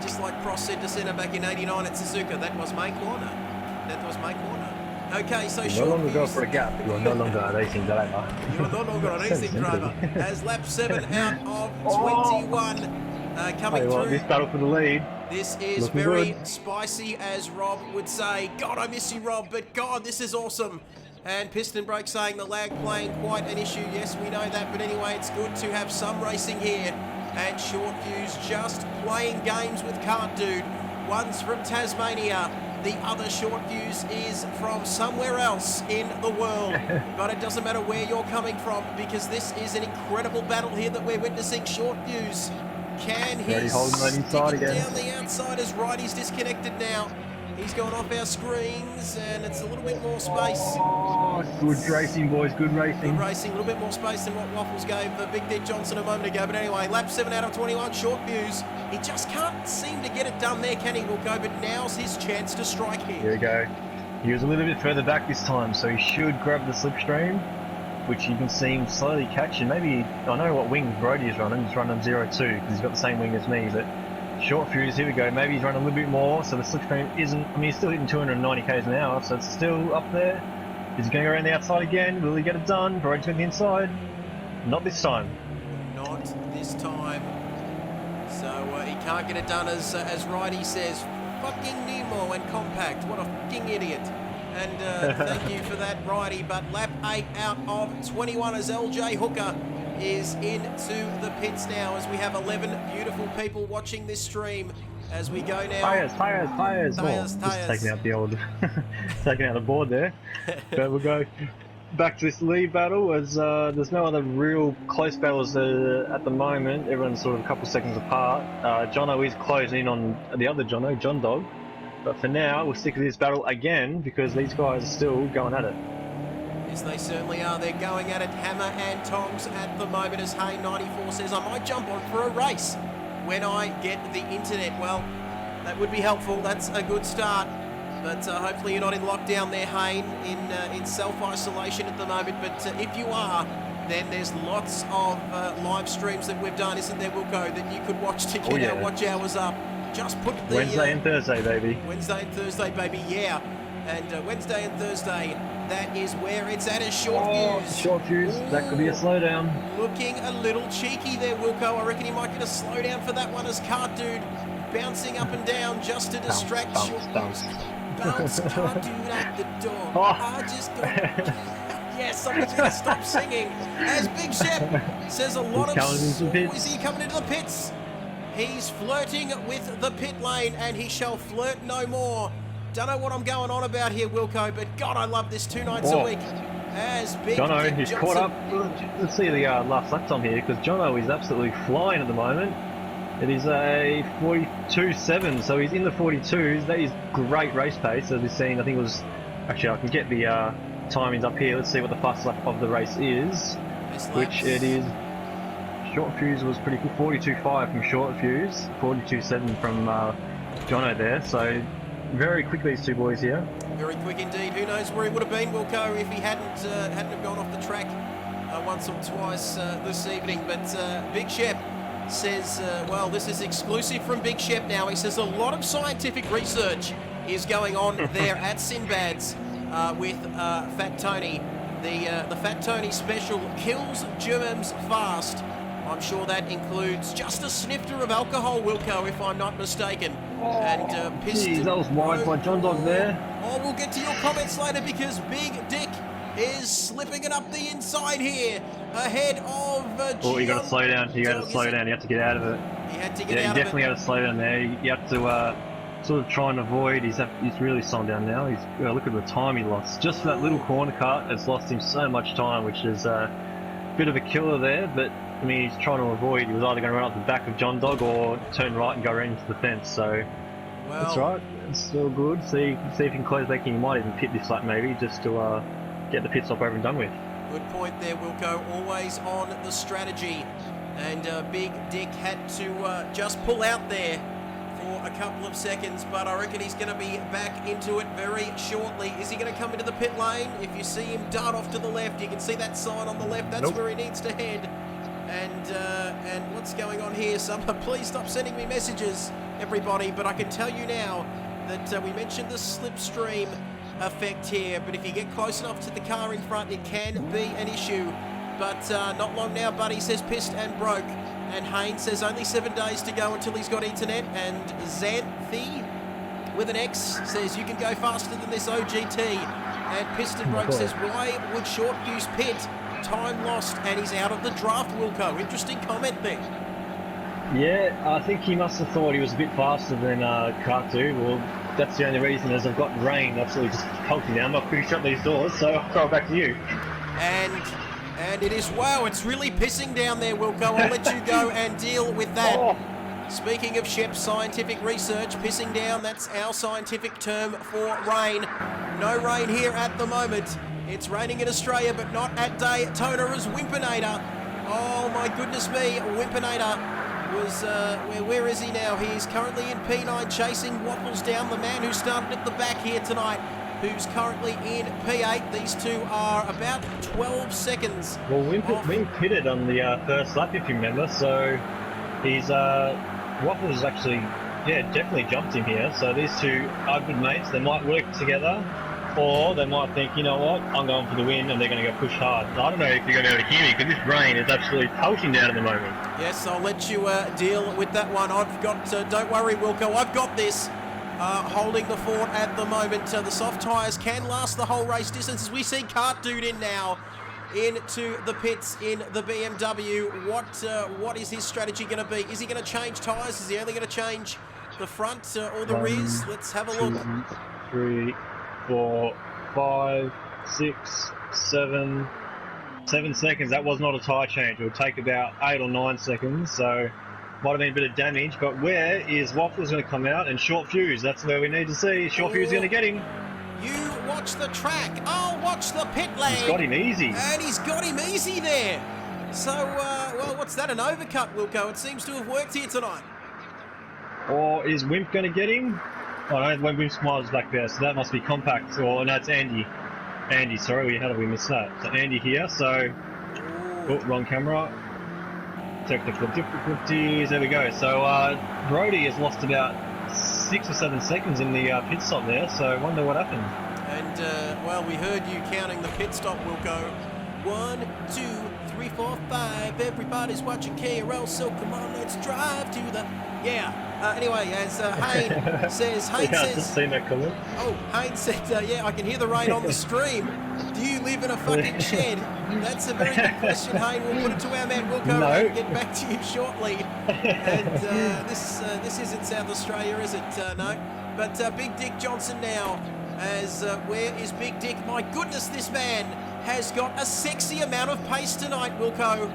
just like Pross said to centre back in '89 at Suzuka, that was my corner. That was my corner. Okay, so You no longer go for a gap. You are no longer a racing driver. You're no longer a racing driver. As lap 7 out of 21 coming through. This battle for the lead. This is Looking very good. spicy, as Rob would say. God, I miss you, Rob, but God, this is awesome. And Piston Break saying the lag playing quite an issue. Yes, we know that, but anyway, it's good to have some racing here. And Short Fuse just playing games with Kart Dude. One's from Tasmania. The other Short Fuse is from somewhere else in the world. But it doesn't matter where you're coming from, because this is an incredible battle here that we're witnessing. Short Fuse, can he stick it down the outside as Righty's disconnected now? He's gone off our screens, and it's a little bit more space. Oh, good racing, boys. Good racing. Good racing. A little bit more space than what Waffles gave Big Dick Johnson a moment ago. But anyway, lap 7 out of 21, Short Fuse. He just can't seem to get it done there, can he, Wilco? But now's his chance to strike here. Here we go. He was a little bit further back this time, so he should grab the slipstream, which you can see him slowly catching. Maybe, I know what wing Brody is running. He's running 0.2 because he's got the same wing as me, but Short Fuse, here we go. Maybe he's running a little bit more, so the slipstream isn't. I mean, he's still hitting 290 k's an hour, so it's still up there. Is he going around the outside again? Will he get it done? Brody's going to the inside. Not this time. Not this time. So he can't get it done, as Righty says. Fucking Nemo and compact. What a fucking idiot. And thank you for that, Righty. But lap 8 out of 21 as LJ Hooker is into the pits now, as we have 11 beautiful people watching this stream as we go now. Tires. Just taking out the old, taking out the board there. But we'll go back to this lead battle, as there's no other real close battles at the moment. Everyone's sort of a couple seconds apart. Jono is closing in on the other Jono, John Dog. But for now, we'll stick with this battle again, because these guys are still going at it. Yes, they certainly are. They're going at it hammer and tongs at the moment, as Hay94 says, I might jump on for a race when I get the internet. Well, that would be helpful. That's a good start. But hopefully you're not in lockdown there, Hayne, in self-isolation at the moment. But if you are, then there's lots of live streams that we've done, isn't there, Wilco, that you could watch to get our watch hours up. Just put the... Wednesday and Thursday, baby. Wednesday and Thursday, baby, yeah. And Wednesday and Thursday, that is where it's at, as Short Fuse. Short Fuse, that could be a slowdown. Looking a little cheeky there, Wilco. I reckon he might get a slowdown for that one, as Kart Dude bouncing up and down just to distract Short Fuse. Bounce, Kart Dude at the door. I just go... Yes, somebody's going to stop singing. As Big Shep says, a lot of... Is he coming into the pits? He's flirting with the pit lane, and he shall flirt no more. Don't know what I'm going on about here, Wilco, but God, I love this 2 nights a week. As Big Jono, Dick he's Johnson... caught up. Let's see the last lap time here, because Jono is absolutely flying at the moment. It is a 42.7, so he's in the 42s. That is great race pace, as we've seen. I think it was... Actually, I can get the timings up here. Let's see what the fastest lap of the race is. Which it is... Short Fuse was pretty good. 42.5 from Short Fuse. 42.7 from Jono there. So very quick, these two boys here. Very quick indeed. Who knows where he would have been, Wilco, if he hadn't have gone off the track once or twice this evening. But Big Shep says, well, this is exclusive from Big Shep now. He says a lot of scientific research is going on there at Sinbad's with Fat Tony. The Fat Tony special kills germs fast. I'm sure that includes just a snifter of alcohol, Wilco, if I'm not mistaken. And Piston... that was wide by John Dog there. Oh, we'll get to your comments later, because Big Dick is slipping it up the inside here, ahead of Oh, you got to slow down. You got to slow down. You have to get out of it. He had to get out of it. Yeah, you definitely got to slow down there. You have to sort of try and avoid. He's really slowing down now. He's look at the time he lost. Just for that little corner cut, it's lost him so much time, which is a bit of a killer there. But I mean, he's trying to avoid. He was either going to run up the back of John Dog or turn right and go right into the fence. So that's right. It's still good. See if he can close back in. He might even pit this lap maybe, just to get the pit stop over and done with. Good point there, Wilco. Always on the strategy. And Big Dick had to just pull out there. for a couple of seconds, but I reckon he's going to be back into it very shortly. Is he going to come into the pit lane? If you see him dart off to the left, you can see that sign on the left. That's where he needs to head. And what's going on here? Please stop sending me messages, everybody. But I can tell you now that we mentioned the slipstream effect here. But if you get close enough to the car in front, it can be an issue. But not long now, Buddy says pissed and broke. And Haynes says only 7 days to go until he's got internet. And Xanthi with an X says you can go faster than this OGT. And Pissed and Broke says why would Short use pit? Time lost, and he's out of the draft, Wilco. Interesting comment there. Yeah, I think he must have thought he was a bit faster than Katu. Well, that's the only reason, as I've got rain absolutely just pelting down. I'm not quick shut these doors, so I'll throw it back to you. And it is, wow, it's really pissing down there, Wilco. I'll let you go and deal with that. Oh. Speaking of Shep's scientific research, pissing down, that's our scientific term for rain. No rain here at the moment. It's raining in Australia, but not at Daytona as Wimpinator. Oh my goodness me, Wimpinator was, where is he now? He's currently in P9 chasing Waffles down, the man who started at the back here tonight, who's currently in P8. These two are about 12 seconds. Well, Wimp pitted on the first lap, if you remember, so he's, Waffles actually, yeah, definitely jumped him here. So these two are good mates. They might work together. Or they might think, you know what, I'm going for the win, and they're going to go push hard. I don't know if you're going to be able to hear me, because this rain is absolutely pelting down at the moment. Yes, I'll let you deal with that one. I've got, don't worry, Wilco, I've got this. Holding the fort at the moment. The soft tyres can last the whole race distance, as we see Cart Dude in now into the pits in the BMW. What is his strategy going to be? Is he going to change tyres? Is he only going to change the front or the rears? Let's have a look. 3, 4, 5, 6, 7 seconds. That was not a tyre change. It will take about 8 or 9 seconds, so might have been a bit of damage. But where is Waffles going to come out? And Short Fuse, that's where we need to see. Short Fuse is going to get him. You watch the track. I'll watch the pit lane. He's got him easy. And he's got him easy there. So, well, what's that, an overcut, Wilco? It seems to have worked here tonight. Or is Wimp going to get him? Oh no, when Wimp Smiles back there, so that must be Compact, or no, it's Andy. Andy, sorry, how did we miss that? So Andy here, so... Oh, wrong camera. Technical difficulties, there we go. So Brody has lost about 6 or 7 seconds in the pit stop there, so I wonder what happened. And, well, we heard you counting the pit stop, Wilco. 1, 2, 3, 4, 5. Everybody's watching KRL, so come on, let's drive to the... Yeah. Anyway, as Hayne says... Hayne yeah, says, I've just seen that comment. Oh, Hayne said, yeah, I can hear the rain on the stream. Do you live in a fucking shed? That's a very good question, Hayne. We'll put it to our man Wilco and get back to you shortly. And this isn't South Australia, is it? No. But Big Dick Johnson now, as where is Big Dick? My goodness, this man has got a sexy amount of pace tonight, Wilco.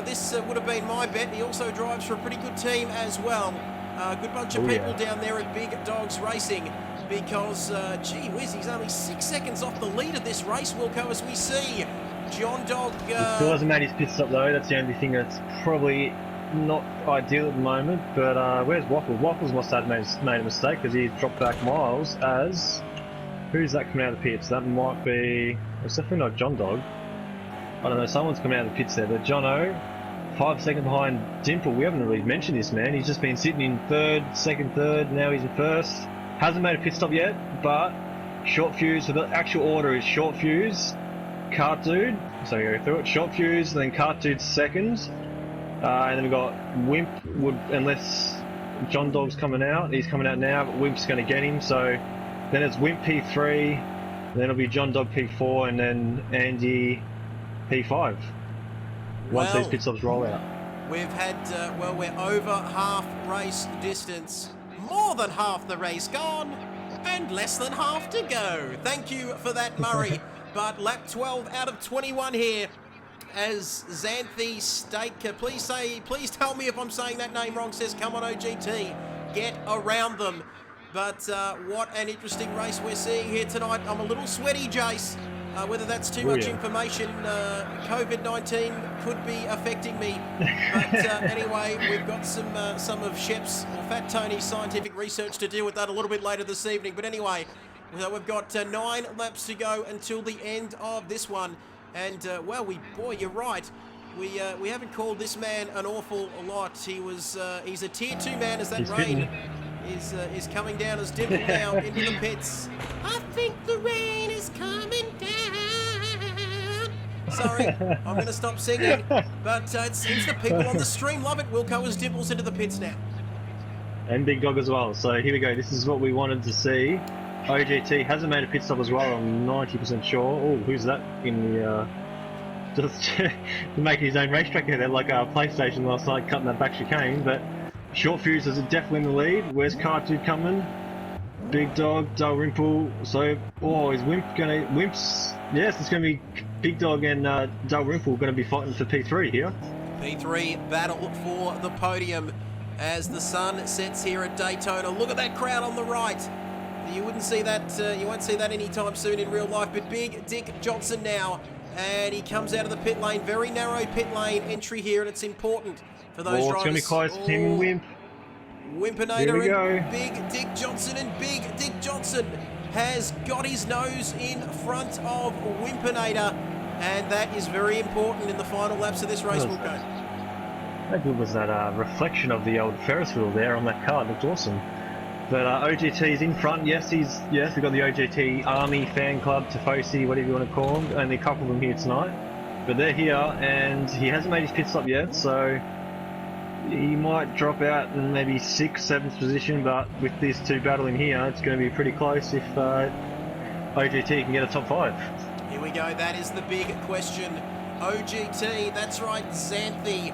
This would have been my bet. He also drives for a pretty good team as well. Good bunch of people down there at Big Dogs Racing, because, gee whiz, he's only 6 seconds off the lead of this race, Wilco, as we see John Dog... He still hasn't made his pit stop, though. That's the only thing that's probably not ideal at the moment. But where's Waffles? Waffles must have made a mistake, because he dropped back miles as... Who's that coming out of the pits? That might be... It's definitely not John Dog. I don't know, someone's coming out of the pits there, but Jono, 5 seconds behind Dimple. We haven't really mentioned this man. He's just been sitting in second, third, now he's in first. Hasn't made a pit stop yet, but Short Fuse, so the actual order is Short Fuse, Cart Dude, so you go through it, Short Fuse, then Cart Dude second, and then we've got Wimp, unless John Dog's coming out, he's coming out now, but Wimp's going to get him, so then it's Wimp P3, then it'll be John Dog P4, and then Andy P5. Once these pit stops roll out. We've had, well, we're over half race distance. More than half the race gone, and less than half to go. Thank you for that, Murray. But lap 12 out of 21 here, as Xanthi Stake, please tell me if I'm saying that name wrong, says, come on OGT, get around them. But what an interesting race we're seeing here tonight. I'm a little sweaty, Jace. Whether that's too Oh, much yeah. information, COVID-19 could be affecting me. But anyway, we've got some of Shep's or Fat Tony's scientific research to deal with that a little bit later this evening. But anyway, we've got 9 laps to go until the end of this one. And well, boy, you're right. We haven't called this man an awful lot. He's a tier 2 man as that He's rain fitting. is coming down as Dimple now into the pits. I think the rain is coming down. Sorry, I'm going to stop singing. But it seems the people on the stream love it. Wilco as Dimples into the pits now. And Big Dog as well. So here we go. This is what we wanted to see. OGT hasn't made a pit stop as well. I'm 90% sure. Oh, who's that in the just making his own racetrack here? They're like a PlayStation last night, cutting that back chicane. But Short Fuse is definitely in the lead. Where's Cartoon coming? Big Dog, Dalrymple. So, oh, is Wimp's? Yes, it's going to be Big Dog and Dalrymple going to be fighting for P3 here. P3 battle for the podium as the sun sets here at Daytona. Look at that crowd on the right. You wouldn't see that. You won't see that anytime soon in real life. But Big Dick Johnson now, and he comes out of the pit lane. Very narrow pit lane entry here, and it's important for those drivers. It's going to be close. Him and Wimp. Wimpinator and Big Dick Johnson, and Big Dick Johnson has got his nose in front of Wimpinator, and that is very important in the final laps of this race, Wilco. How good was that reflection of the old Ferris wheel there on that car? It looked awesome. But OGT's in front. Yes, we've got the OGT Army Fan Club, Tifosi, whatever you want to call them. Only a couple of them here tonight. But they're here, and he hasn't made his pit stop yet, so he might drop out in maybe 6th, 7th position, but with these two battling here, it's going to be pretty close if OGT can get a top 5. Here we go, that is the big question. OGT, that's right, Xanthi.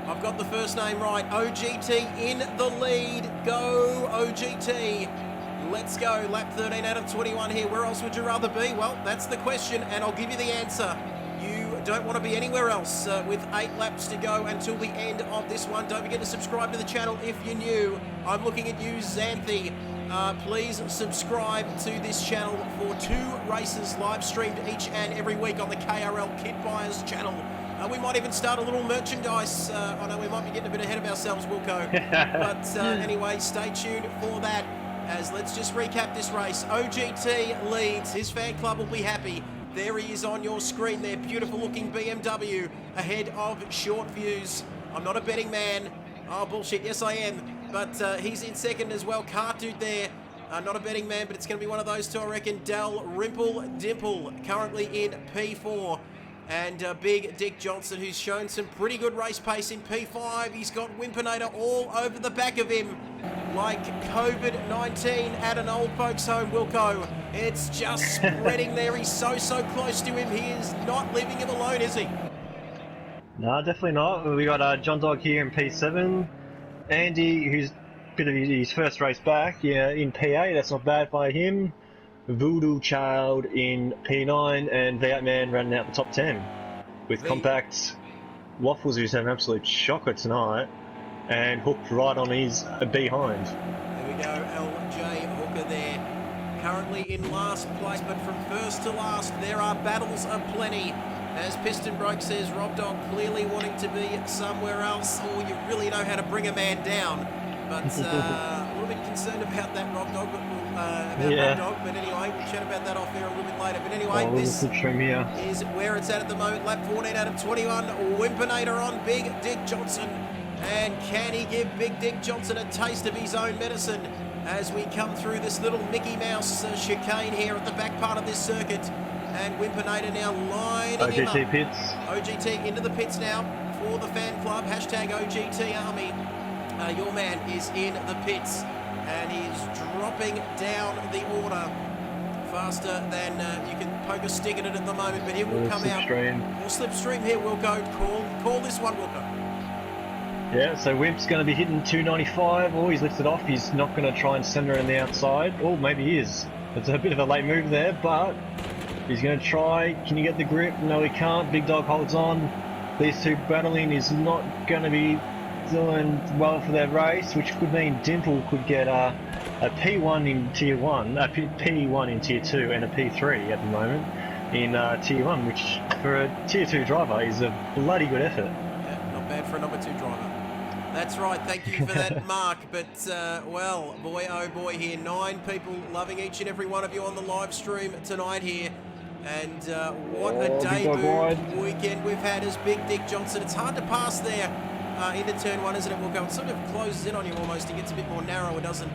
I've got the first name right. OGT in the lead. Go, OGT. Let's go. Lap 13 out of 21 here. Where else would you rather be? Well, that's the question, and I'll give you the answer. You don't want to be anywhere else with 8 laps to go until the end of this one. Don't forget to subscribe to the channel if you're new. I'm looking at you, Xanthi. Please subscribe to this channel for 2 races live streamed each and every week on the KRL Kit Buyers channel. We might even start a little merchandise. I know we might be getting a bit ahead of ourselves, Wilco. But anyway, stay tuned for that. As let's just recap this race. OGT leads. His fan club will be happy. There he is on your screen there. Beautiful looking BMW ahead of Short Fuse. I'm not a betting man. Oh, bullshit. Yes, I am. But he's in second as well. Cartoon there. Not a betting man, but it's going to be one of those two, I reckon. Dalrymple Dimple currently in P4. And Big Dick Johnson, who's shown some pretty good race pace in P5. He's got Wimpinator all over the back of him. Like COVID-19 at an old folks home, Wilco. It's just spreading there. He's so close to him. He is not leaving him alone, is he? No, definitely not. We got John Dog here in P7. Andy, who's a bit of his first race back, yeah, in P8. That's not bad by him. Voodoo Child in P9, and V8 Man running out the top 10 with Compact Waffles, who's had an absolute shocker tonight, and hooked right on his behind. There we go, LJ Hooker there, currently in last place, but from first to last there are battles aplenty. As Piston Broke says, Rob Dog clearly wanting to be somewhere else, or you really know how to bring a man down. But a little bit concerned about that, Rob Dog, but Rob Dog. But anyway, we'll chat about that off air a little bit later. But anyway, this is where it's at the moment. Lap 14 out of 21. Wimpinator on Big Dick Johnson. And can he give Big Dick Johnson a taste of his own medicine as we come through this little Mickey Mouse chicane here at the back part of this circuit? And Wimpinator now lining him up. OGT pits. OGT into the pits now for the fan club. Hashtag OGT Army. Your man is in the pits, and he's dropping down the order faster than you can poke a stick at it at the moment, but he will come out. We'll slipstream here, we'll go. Call this one, we'll go. Yeah, so Wimp's going to be hitting 295. Oh, he's lifted off. He's not going to try and send her on the outside. Oh, maybe he is. It's a bit of a late move there, but he's going to try. Can you get the grip? No, he can't. Big Dog holds on. These two battling is not going to be doing well for their race, which could mean Dimple could get a P1 in Tier 1, a P1 in Tier 2 and a P3 at the moment. in Tier 1, which for a Tier 2 driver is a bloody good effort. Yeah, not bad for a number 2 driver. That's right, thank you for that, Mark. But, well, boy, oh boy, here, 9 people loving each and every one of you on the live stream tonight here. And what a debut weekend we've had as Big Dick Johnson. It's hard to pass there into turn 1, isn't it? We'll go. It sort of closes in on you almost. It gets a bit more narrow. It doesn't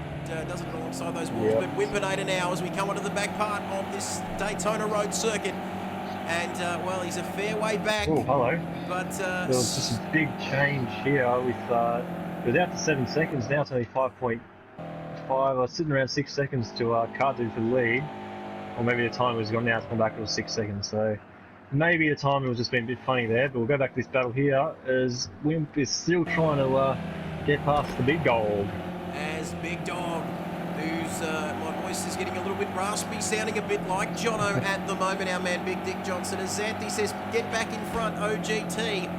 alongside those walls. But Wimpinator now as we come onto the back part of this Daytona road circuit. And, well, he's a fair way back. Oh, hello. But there was just a big change here with, it was out to 7 seconds, now it's only 5.5. I was sitting around 6 seconds to Cardu for the lead. Or maybe the time was gone now, it's gone back to 6 seconds. So maybe the time was just been a bit funny there, but we'll go back to this battle here as Wimp is still trying to get past the big gold. As Big Dog, who's, my voice is getting a little bit raspy, sounding a bit like Jono at the moment, our man Big Dick Johnson. As Xanthi says, get back in front, OGT.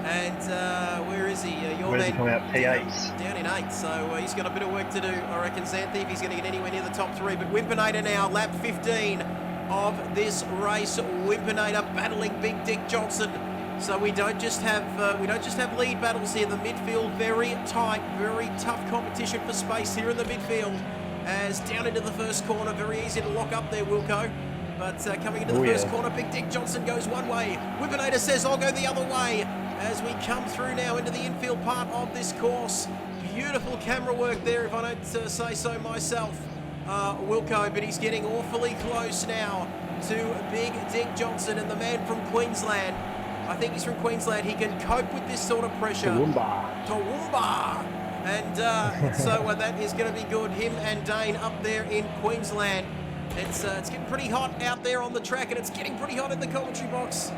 And where is he? Your Where's man he coming out? P8. down in 8, so he's got a bit of work to do, I reckon, Xanthi, if he's going to get anywhere near the top 3. But Wimpinator now, lap 15 of this race. Wimpinator battling Big Dick Johnson. So we don't just have lead battles here. The midfield very tight, very tough competition for space here in the midfield. As down into the first corner, very easy to lock up there, Wilco. But coming into the first corner, Big Dick Johnson goes one way. Wimpinator says, I'll go the other way. As we come through now into the infield part of this course. Beautiful camera work there, if I don't say so myself, Wilco. But he's getting awfully close now to Big Dick Johnson, and the man from Queensland. I think he's from Queensland. He can cope with this sort of pressure. Toowoomba. And so that is going to be good. Him and Dane up there in Queensland. It's getting pretty hot out there on the track, and it's getting pretty hot in the commentary box.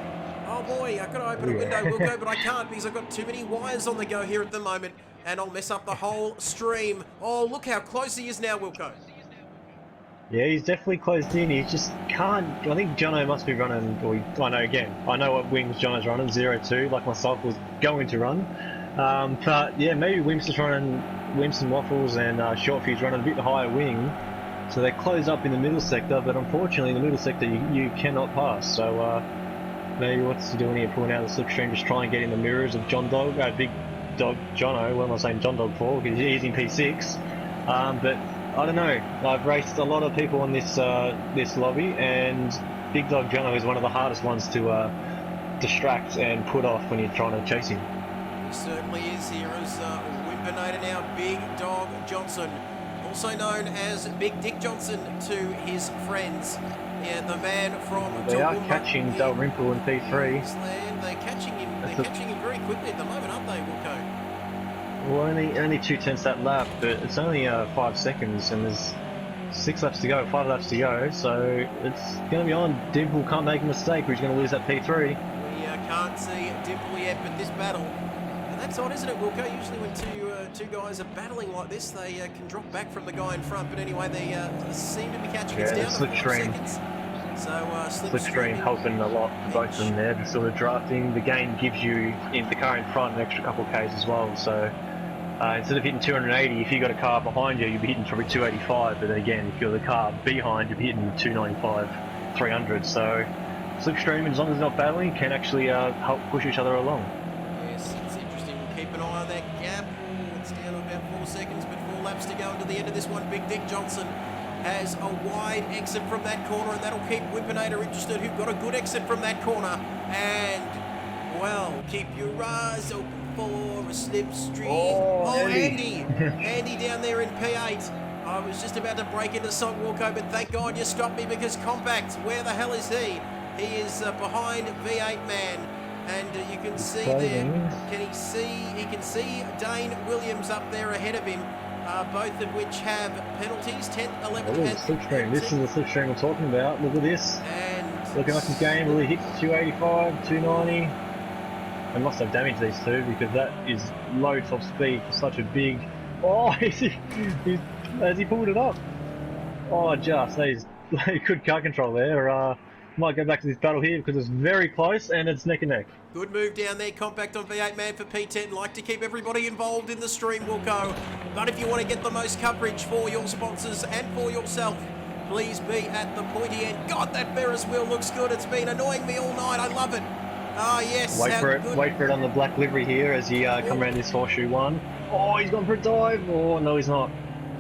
Oh boy, I've got to open a window, Wilco, but I can't because I've got too many wires on the go here at the moment, and I'll mess up the whole stream. Oh, look how close he is now, Wilco. Yeah, he's definitely closed in. He just can't. I think Jono must be running. I know what wings Jono's running, 0-2, like myself was going to run. But yeah, maybe Wimps is running Wimps and Waffles, and Shortfuse's running a bit higher wing. So they're closed up in the middle sector, but unfortunately in the middle sector you cannot pass. So maybe what's he doing here, pulling out the slipstream, just try and get in the mirrors of Big Dog Jono. What am I saying John Dog for? Because he's in P6. But I don't know. I've raced a lot of people on this this lobby, and Big Dog Jono is one of the hardest ones to distract and put off when you're trying to chase him. He certainly is here as Wimpinator now, Big Dog Johnson, also known as Big Dick Johnson to his friends. Yeah, the man from They are catching Dalrymple in P3. They're catching him. They're catching him very quickly at the moment, aren't they, Wilco? Well, only 2/10 that lap, but it's only 5 seconds, and there's 5 laps to go. So it's going to be on. Dimple can't make a mistake, or he's going to lose that P3. We can't see Dimple yet, but this battle. And that's odd, isn't it, Wilco? Usually when two guys are battling like this, they can drop back from the guy in front. But anyway, they seem to be catching us down to 5 seconds. So slipstream helping a lot for both of them there. The sort of drafting, the game gives you in the car in front an extra couple of Ks as well. So instead of hitting 280, if you got a car behind you, you'd be hitting probably 285. But then again, if you're the car behind, you'd be hitting 295, 300. So slipstream, as long as they're not battling, can actually help push each other along. Yes, it's interesting. We'll keep an eye on that gap. It's down to about 4 seconds, but 4 laps to go into the end of this one. Big Dick Johnson has a wide exit from that corner, and that'll keep Wimpinator interested, who've got a good exit from that corner. And, well, keep your eyes open for a slipstream. Oh, Andy. Andy down there in P8. I was just about to break into song, Wilco, but thank God you stopped me, because Compact, where the hell is he? He is behind V8 Man. And you can see there, he can see Dane Williams up there ahead of him. Both of which have penalties, 10th, 11th, and slipstream. This is the slipstream we're talking about. Look at this. And looking like his game. Will he hit 285, 290? They must have damaged these two, because that is low top speed for such a big. Oh, has he pulled it up? Oh, just that is good car control there. Might go back to this battle here because it's very close and it's neck and neck. Good move down there, Compact on V8 Man for P10. Like to keep everybody involved in the stream, Wilco. But if you want to get the most coverage for your sponsors and for yourself, please be at the pointy end. God, that Ferris wheel looks good. It's been annoying me all night. I love it. Ah, yes. Wait how for it. good. Wait for it on the black livery here as he come around this horseshoe one. Oh, he's gone for a dive. Oh no, he's not.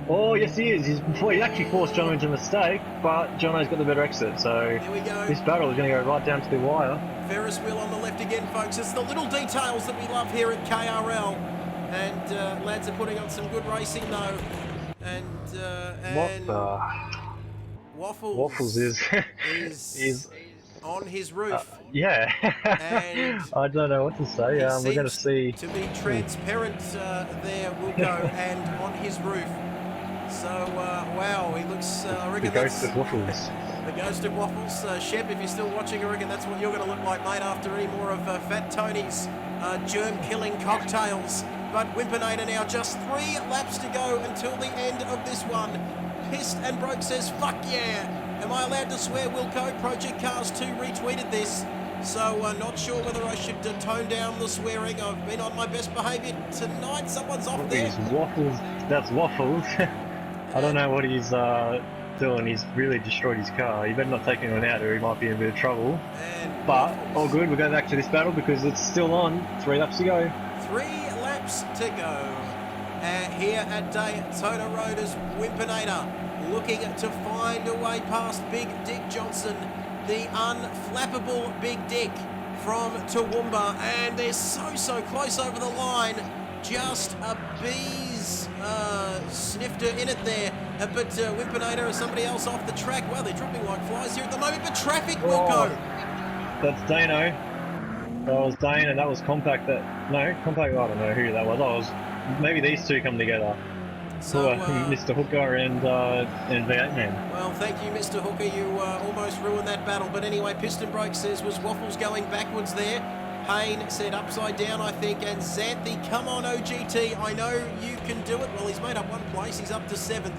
Oh yes, he is. He actually forced Jono into a mistake, but Jono's got the better exit. So There we go. this battle is going to go right down to the wire. Ferris wheel on the left again, folks. It's the little details that we love here at KRL. And lads are putting on some good racing, though. And What the? Waffles is is on his roof. yeah. And I don't know what to say. He We're going to seems see. to be transparent there, Wilco, and on his roof. So, wow, he looks, I The reckon ghost that's of Waffles. the ghost of Waffles. Shep, if you're still watching, I reckon that's what you're going to look like, mate, after any more of Fat Tony's germ-killing cocktails. But Wimpinator now just 3 laps to go until the end of this one. Pissed and Broke says, fuck yeah. Am I allowed to swear, Wilco? Project Cars 2 retweeted this. So not sure whether I should tone down the swearing. I've been on my best behaviour tonight. Someone's off there. These Waffles. That's Waffles. I don't know what he's doing. He's really destroyed his car. He better not take anyone out or he might be in a bit of trouble. And But Waffles. all good. We'll go back to this battle because it's still on. 3 laps to go. 3 laps to go. Here at Daytona Road as Wimpinator looking to find a way past Big Dick Johnson, the unflappable Big Dick from Toowoomba, and they're so close over the line. Just a bee's snifter in it there, but Wimpinator or somebody else off the track. Well, they're dropping like flies here at the moment, but traffic will go. That's Dano. That was Dane and that was Compact. Compact. I don't know who that was. Maybe these two come together. So, Mr. Hooker and V8 Man. well, thank you, Mr. Hooker. You almost ruined that battle. But anyway, Piston Broke says, was Waffles going backwards there? Hayne said upside down, I think. And Xanthi, come on, OGT. I know you can do it. Well, he's made up 1 place. He's up to 7th.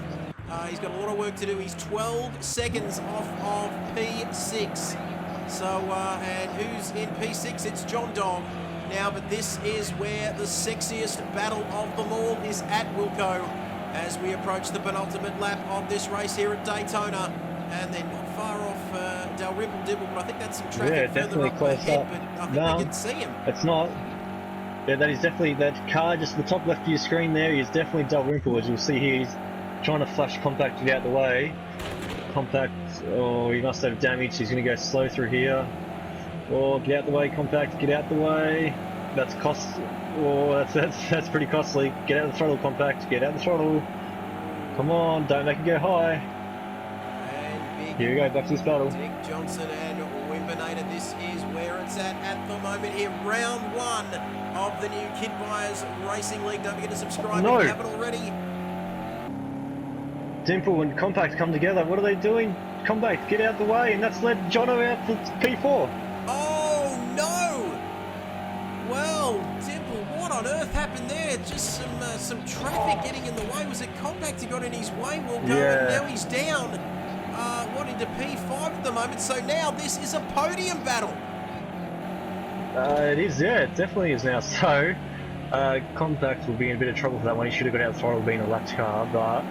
He's got a lot of work to do. He's 12 seconds off of P6. So, and who's in P6? It's John Dog now. But this is where the sexiest battle of them all is at, Wilco, as we approach the penultimate lap of this race here at Daytona. And they're not far off Dalrymple Dibble, but I think that's some traffic Yeah, further definitely up close ahead, up. but I think No. they can see him. It's not. Yeah, that is definitely that car just the top left of your screen there is definitely Dalrymple, as you'll see here. He's trying to flash Compact to get out the way. Compact, oh, he must have damage. He's going to go slow through here. Oh, get out the way, Compact, get out the way. That's cost. Oh, that's pretty costly. Get out the throttle, Compact. Get out the throttle. Come on, don't make it go high. And big Here we go, back to this battle. Dick Johnson and Wimpinator. This is where it's at the moment here. Round 1 of the new Kid Buyers Racing League. Don't forget to subscribe No. if you haven't already. Dimple and Compact come together. What are they doing? Compact, get out the way, and that's led Jono out to P4. Oh no! Well, Dimple, what on earth happened there? Just some traffic getting in the way. Was it Compact who got in his way? Will go, Yeah. and now he's down. Into P5 at the moment. So now this is a podium battle. It is, yeah, it definitely is now. So, Compact will be in a bit of trouble for that one. He should have got out the throttle being a lapped car, but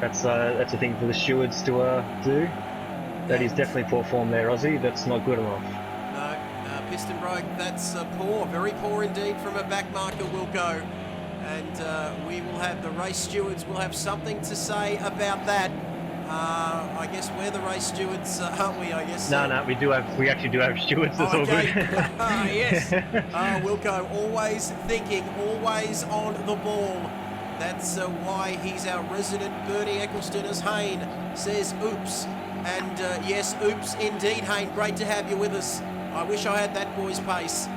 that's a thing for the stewards to do. That is definitely poor form there, Aussie. That's not good enough. No, Piston Broke, that's poor, very poor indeed from a back marker, Wilco. And we will have the race stewards will have something to say about that. I guess we're the race stewards, aren't we? I guess. No, we actually do have stewards. That's all okay. good. Yes. Wilco, always thinking, always on the ball. That's why he's our resident Bernie Eccleston, as Hayne says, oops. And yes, oops indeed, Hayne. Great to have you with us. I wish I had that boy's pace.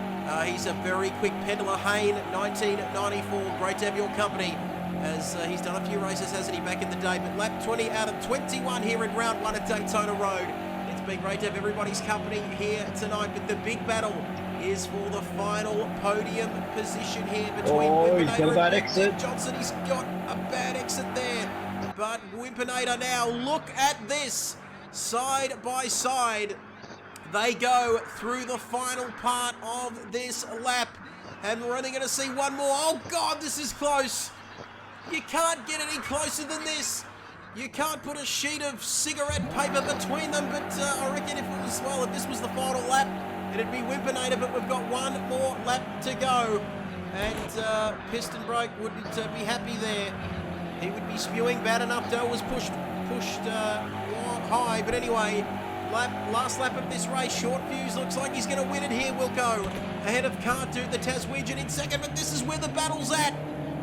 He's a very quick peddler, Hayne, 1994. Great to have your company, as he's done a few races, hasn't he, back in the day. But lap 20 out of 21 here in round 1 at Daytona Road. It's been great to have everybody's company here tonight, but the big battle is for the final podium position here between Oh, he's got a bad and exit. Johnson. He's got a bad exit there. But Wimpinator now, look at this. Side by side, they go through the final part of this lap. And we're only going to see one more. Oh, God, this is close. You can't get any closer than this. You can't put a sheet of cigarette paper between them, but I reckon if this was the final lap, it'd be Wimpinator, but we've got one more lap to go. And Piston Broke wouldn't be happy there. He would be spewing bad enough. Doe was pushed high, but anyway, last lap of this race. Short Fuse looks like he's going to win it here, Wilco. Ahead of Cartoon, the Taswegian in second, but this is where the battle's at.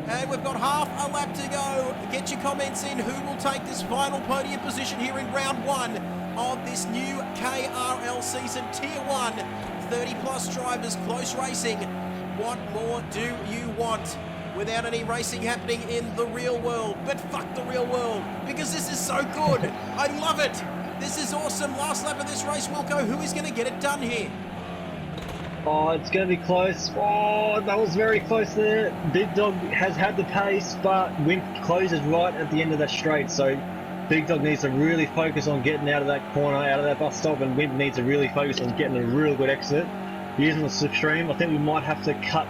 And we've got half a lap to go. Get your comments in. Who will take this final podium position here in round one of this new KRL season? Tier 1, 30-plus drivers, close racing. What more do you want without any racing happening in the real world? But fuck the real world, because this is so good. I love it. This is awesome. Last lap of this race, Wilco. Who is going to get it done here? Oh, it's going to be close. Oh, that was very close there. Big Dog has had the pace, but Wimp closes right at the end of that straight. So Big Dog needs to really focus on getting out of that corner, out of that bus stop, and Wimp needs to really focus on getting a real good exit. Using the slipstream, I think we might have to cut.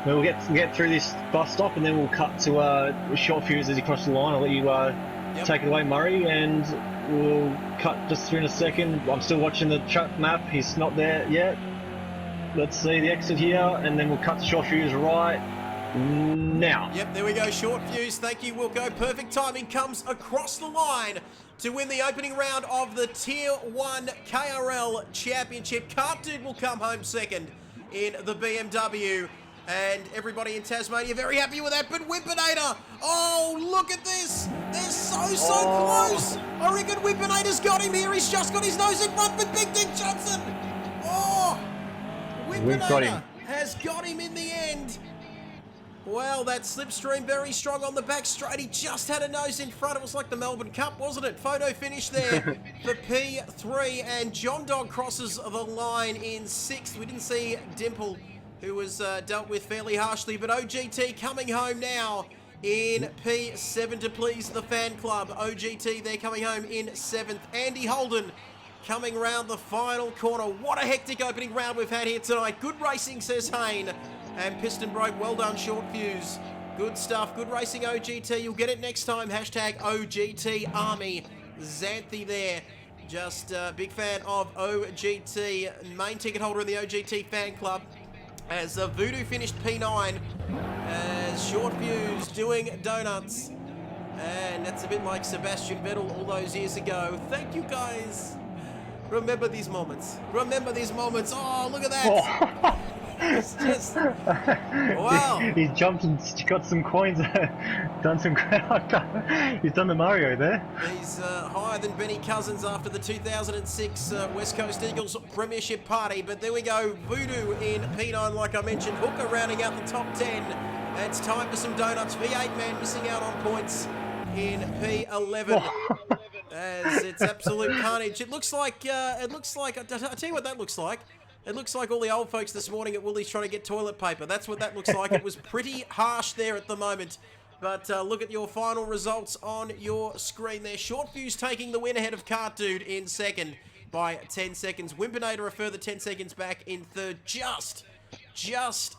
We'll get through this bus stop, and then we'll cut to Short Fuse as he crosses the line. I'll let you take it away, Murray, and we'll cut just through in a second. I'm still watching the track map. He's not there yet. Let's see the exit here, and then we'll cut to Short Fuse right now. Yep, there we go, Short Fuse. Thank you, Wilco. Perfect timing, comes across the line to win the opening round of the Tier 1 KRL Championship. Cartoon will come home second in the BMW. And everybody in Tasmania very happy with that. But Wimpinator, oh, look at this. They're so close. I reckon Wimpinator's got him here. He's just got his nose in front, but Big Dick Johnson. Oh, Wimpinator has got him in the end. Well, that slipstream very strong on the back straight. He just had a nose in front. It was like the Melbourne Cup, wasn't it? Photo finish there for P3. And John Dog crosses the line in 6th. We didn't see Dimple, who was dealt with fairly harshly. But OGT coming home now in P7 to please the fan club. OGT, they're coming home in 7th. Andy Holden coming round the final corner. What a hectic opening round we've had here tonight. Good racing, says Hayne. And Piston Broke, well done, Short Fuse. Good stuff, good racing, OGT. You'll get it next time. Hashtag OGT Army. Xanthi there. Just a big fan of OGT. Main ticket holder in the OGT fan club. As Voodoo finished P9. As Short Fuse doing donuts. And that's a bit like Sebastian Vettel all those years ago. Thank you, guys. Remember these moments. Remember these moments. Oh, look at that. It's just, wow. He's jumped and got some coins, done some, he's done the Mario there. He's higher than Benny Cousins after the 2006 West Coast Eagles Premiership party, but there we go, Voodoo in P9 like I mentioned, Hooker rounding out the top 10. It's time for some donuts. V8 man missing out on points in P11. As it's absolute carnage. It looks like, I'll tell you what that looks like. It looks like all the old folks this morning at Woolies trying to get toilet paper. That's what that looks like. It was pretty harsh there at the moment. But look at your final results on your screen there. Short Fuse taking the win ahead of Cartoon in second by 10 seconds. Wimpinator a further 10 seconds back in third. Just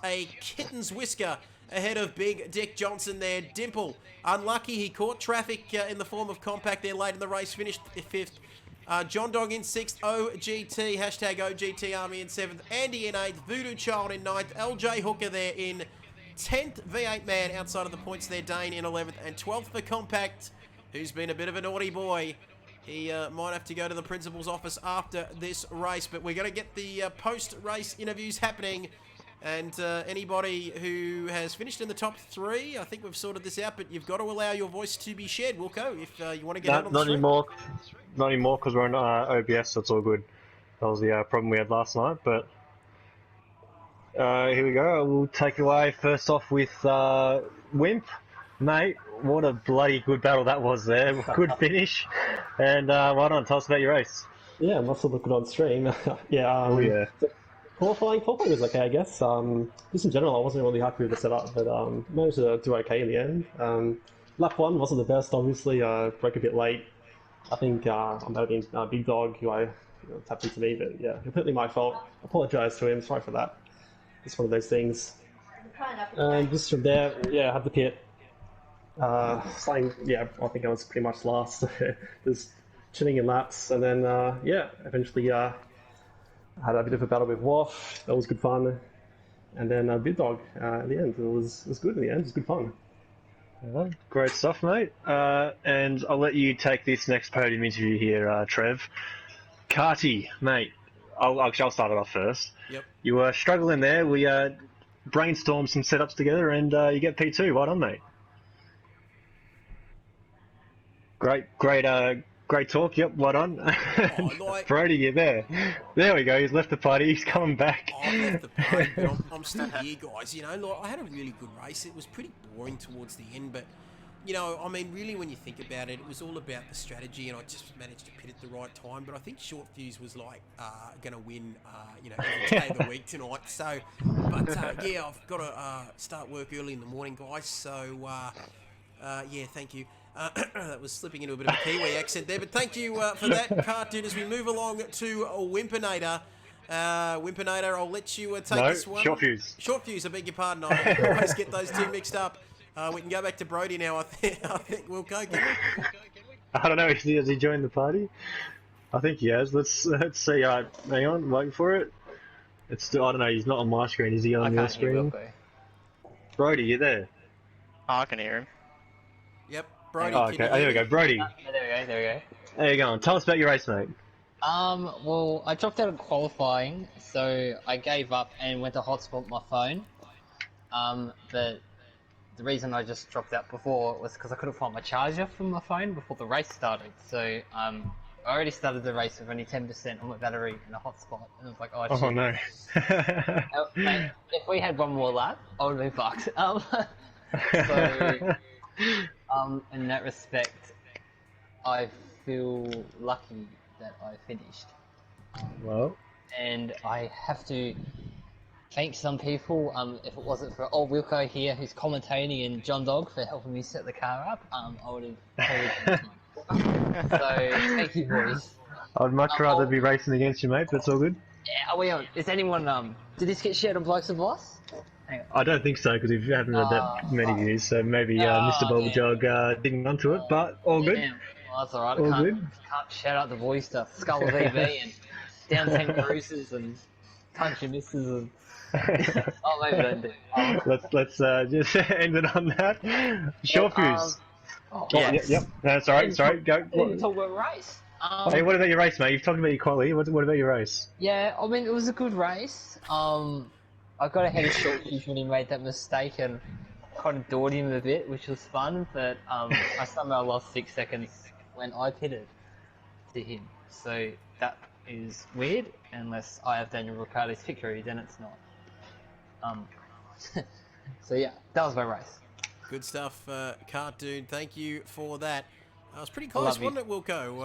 a kitten's whisker ahead of Big Dick Johnson there. Dimple, unlucky. He caught traffic in the form of compact there late in the race. Finished 5th. John Dog in 6th, OGT, hashtag OGT Army in 7th, Andy in 8th, Voodoo Child in 9th, LJ Hooker there in 10th, V8 Man outside of the points there, Dane in 11th, and 12th for Compact, who's been a bit of a naughty boy. He might have to go to the principal's office after this race, but we're going to get the post-race interviews happening. And anybody who has finished in the top 3, I think we've sorted this out, but you've got to allow your voice to be shared, Wilco, if you want to get out on the stream. Not anymore, because we're on OBS, so it's all good. That was the problem we had last night, but here we go. We'll take it away first off with Wimp. Mate, what a bloody good battle that was there. Good finish. And why don't tell us about your race? Yeah, must have looked good on stream. Yeah. Qualifying was okay, I guess. Just in general, I wasn't really happy with the setup, but managed to do okay in the end. Lap 1 wasn't the best, obviously. Broke a bit late. I think I might have been Big Dog, who tapped into me, but yeah, completely my fault. I apologise to him, sorry for that. It's one of those things. And just from there, yeah, I had the pit. Starting, yeah, I think I was pretty much last. Just chilling in laps, and then yeah, eventually had a bit of a battle with Waff. That was good fun, and then Big Dog at the end. It was good in the end. It was good fun. Great stuff, mate. And I'll let you take this next podium interview here, Trev. Carty, mate. I'll start it off first. Yep. You were struggling there. We brainstormed some setups together, and you get P2. Right on, mate. Great talk. Yep, right on. Brody, you're there. There we go. He's left the party. He's coming back. I've left the party, but I'm still here, guys. You know, like, I had a really good race. It was pretty boring towards the end, but, you know, I mean, really, when you think about it, it was all about the strategy, and I just managed to pit at the right time. But I think Short Fuse was, like, going to win, you know, every day of the week tonight. So, but, yeah, I've got to start work early in the morning, guys. So, yeah, thank you. That was slipping into a bit of a Kiwi accent there, but thank you for that, Cartoon. As we move along to Wimpinator. Wimpinator, I'll let you take this one. Short Fuse. Short Fuse, I beg your pardon. I always get those two mixed up. We can go back to Brody now, I think we'll go. I don't know, has he joined the party? I think he has. Let's see. Hang on, waiting for it. It's still, I don't know, he's not on my screen. Is he on your screen? Brody, you there? Oh, I can hear him. Yep, Brody. Oh, okay. Oh, there we go. Brody. There we go. There you go. Tell us about your race, mate. Well, I dropped out of qualifying, so I gave up and went to hotspot my phone. But the reason I just dropped out before was because I couldn't find my charger from my phone before the race started. So, I already started the race with only 10% on my battery in a hotspot, and I was like, oh shit. Oh no. Mate, if we had one more lap, I would have been fucked. So, in that respect, I feel lucky that I finished. Well. And I have to thank some people. If it wasn't for old Wilco here, who's commentating, and John Dog for helping me set the car up, I would have totally So, thank you, boys. I'd much rather be racing against you, mate, but it's all good. Yeah, are we on? Is anyone, did this get shared on Blokes of Vice? I don't think so, because we haven't had that many views, so maybe Mr. Bulbajog didn't run to it, but all good. Damn. Well, that's alright, All I can't, good. can't shout out the voice to Skull VB and down 10 cruises and punch and misses and... oh, maybe don't do it. Let's just end it on that. Short Fuse. Yes. Yep. That's alright, sorry, go. Talk about race. Hey, what about your race, mate? You've talked about your quality. What about your race? Yeah, I mean, it was a good race. I got ahead of Short Fuse when he made that mistake and kind of dawed him a bit, which was fun, but I somehow lost 6 seconds when I pitted to him. So that is weird, unless I have Daniel Ricciardo's victory, then it's not. So yeah, that was my race. Good stuff, Cartoon. Thank you for that. It was pretty close, wasn't it, Wilco?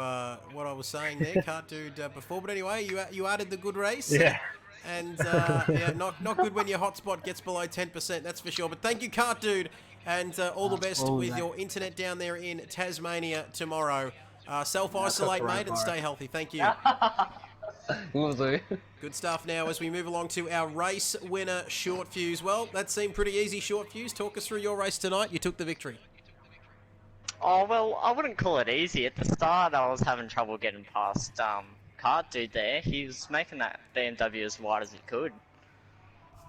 What I was saying there, Cartoon, before. But anyway, you added the good race. Yeah. And yeah, not good when your hotspot gets below 10%, that's for sure. But thank you, Cartoon, and all the best with your internet down there in Tasmania tomorrow. Self-isolate, mate, and stay healthy. Thank you. Will do. Good stuff. Now, as we move along to our race winner, Short Fuse. Well, that seemed pretty easy, Short Fuse. Talk us through your race tonight. You took the victory. Oh, well, I wouldn't call it easy. At the start, I was having trouble getting past Cart Dude there. He was making that BMW as wide as he could.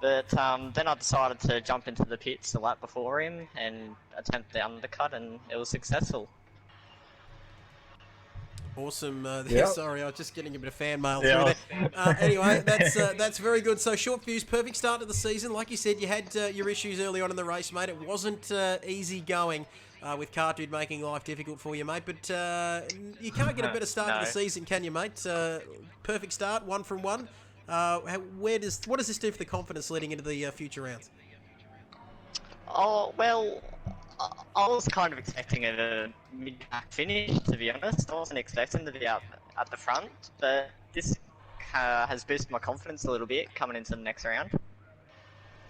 But then I decided to jump into the pits a lap before him and attempt the undercut, and it was successful. Awesome. Yep. Sorry, I was just getting a bit of fan mail through there. Anyway, that's very good. So, Short Fuse, perfect start to the season. Like you said, you had your issues early on in the race, mate. It wasn't easy going with Cartoon making life difficult for you, mate. But you can't get a better start to the season, can you, mate? Perfect start, 1 from 1. What does this do for the confidence leading into the future rounds? Oh, well, I was kind of expecting a mid-pack finish, to be honest. I wasn't expecting to be out at the front, but this has boosted my confidence a little bit coming into the next round.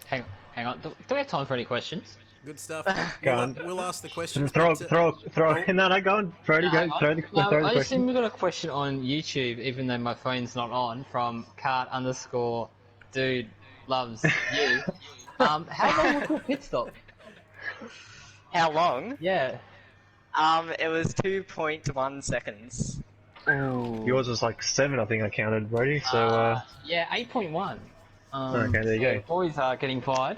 Hang on. Do we have time for any questions? Good stuff. Go on. We'll ask the questions. Throw. No, No, go on. Brody, go. Throw the I just think question. we got a question on YouTube, even though my phone's not on, from Cart_dude loves you. How long was your pit stop? How long? Yeah. It was 2.1 seconds. Ooh. Yours was like 7, I think I counted, Brody. So Yeah, 8.1. okay, there you so go. Boys are getting fired.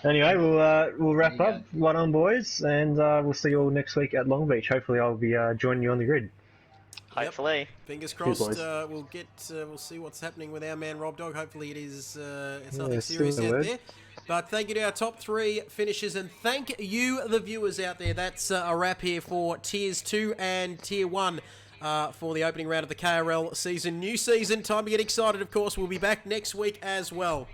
Anyway, we'll wrap There you up. Well done, boys, and we'll see you all next week at Long Beach. Hopefully, I'll be joining you on the grid. Hopefully. Fingers Cheers, crossed. boys. We'll see what's happening with our man Rob Dog. Hopefully, it's Yeah, nothing still serious in the out word. there. But thank you to our top 3 finishers, and thank you, the viewers out there. That's a wrap here for Tiers 2 and Tier 1 for the opening round of the KRL season. New season, time to get excited, of course. We'll be back next week as well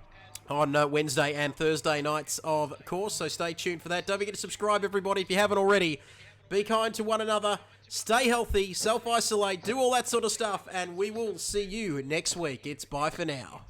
on Wednesday and Thursday nights, of course. So stay tuned for that. Don't forget to subscribe, everybody, if you haven't already. Be kind to one another. Stay healthy. Self-isolate. Do all that sort of stuff. And we will see you next week. It's bye for now.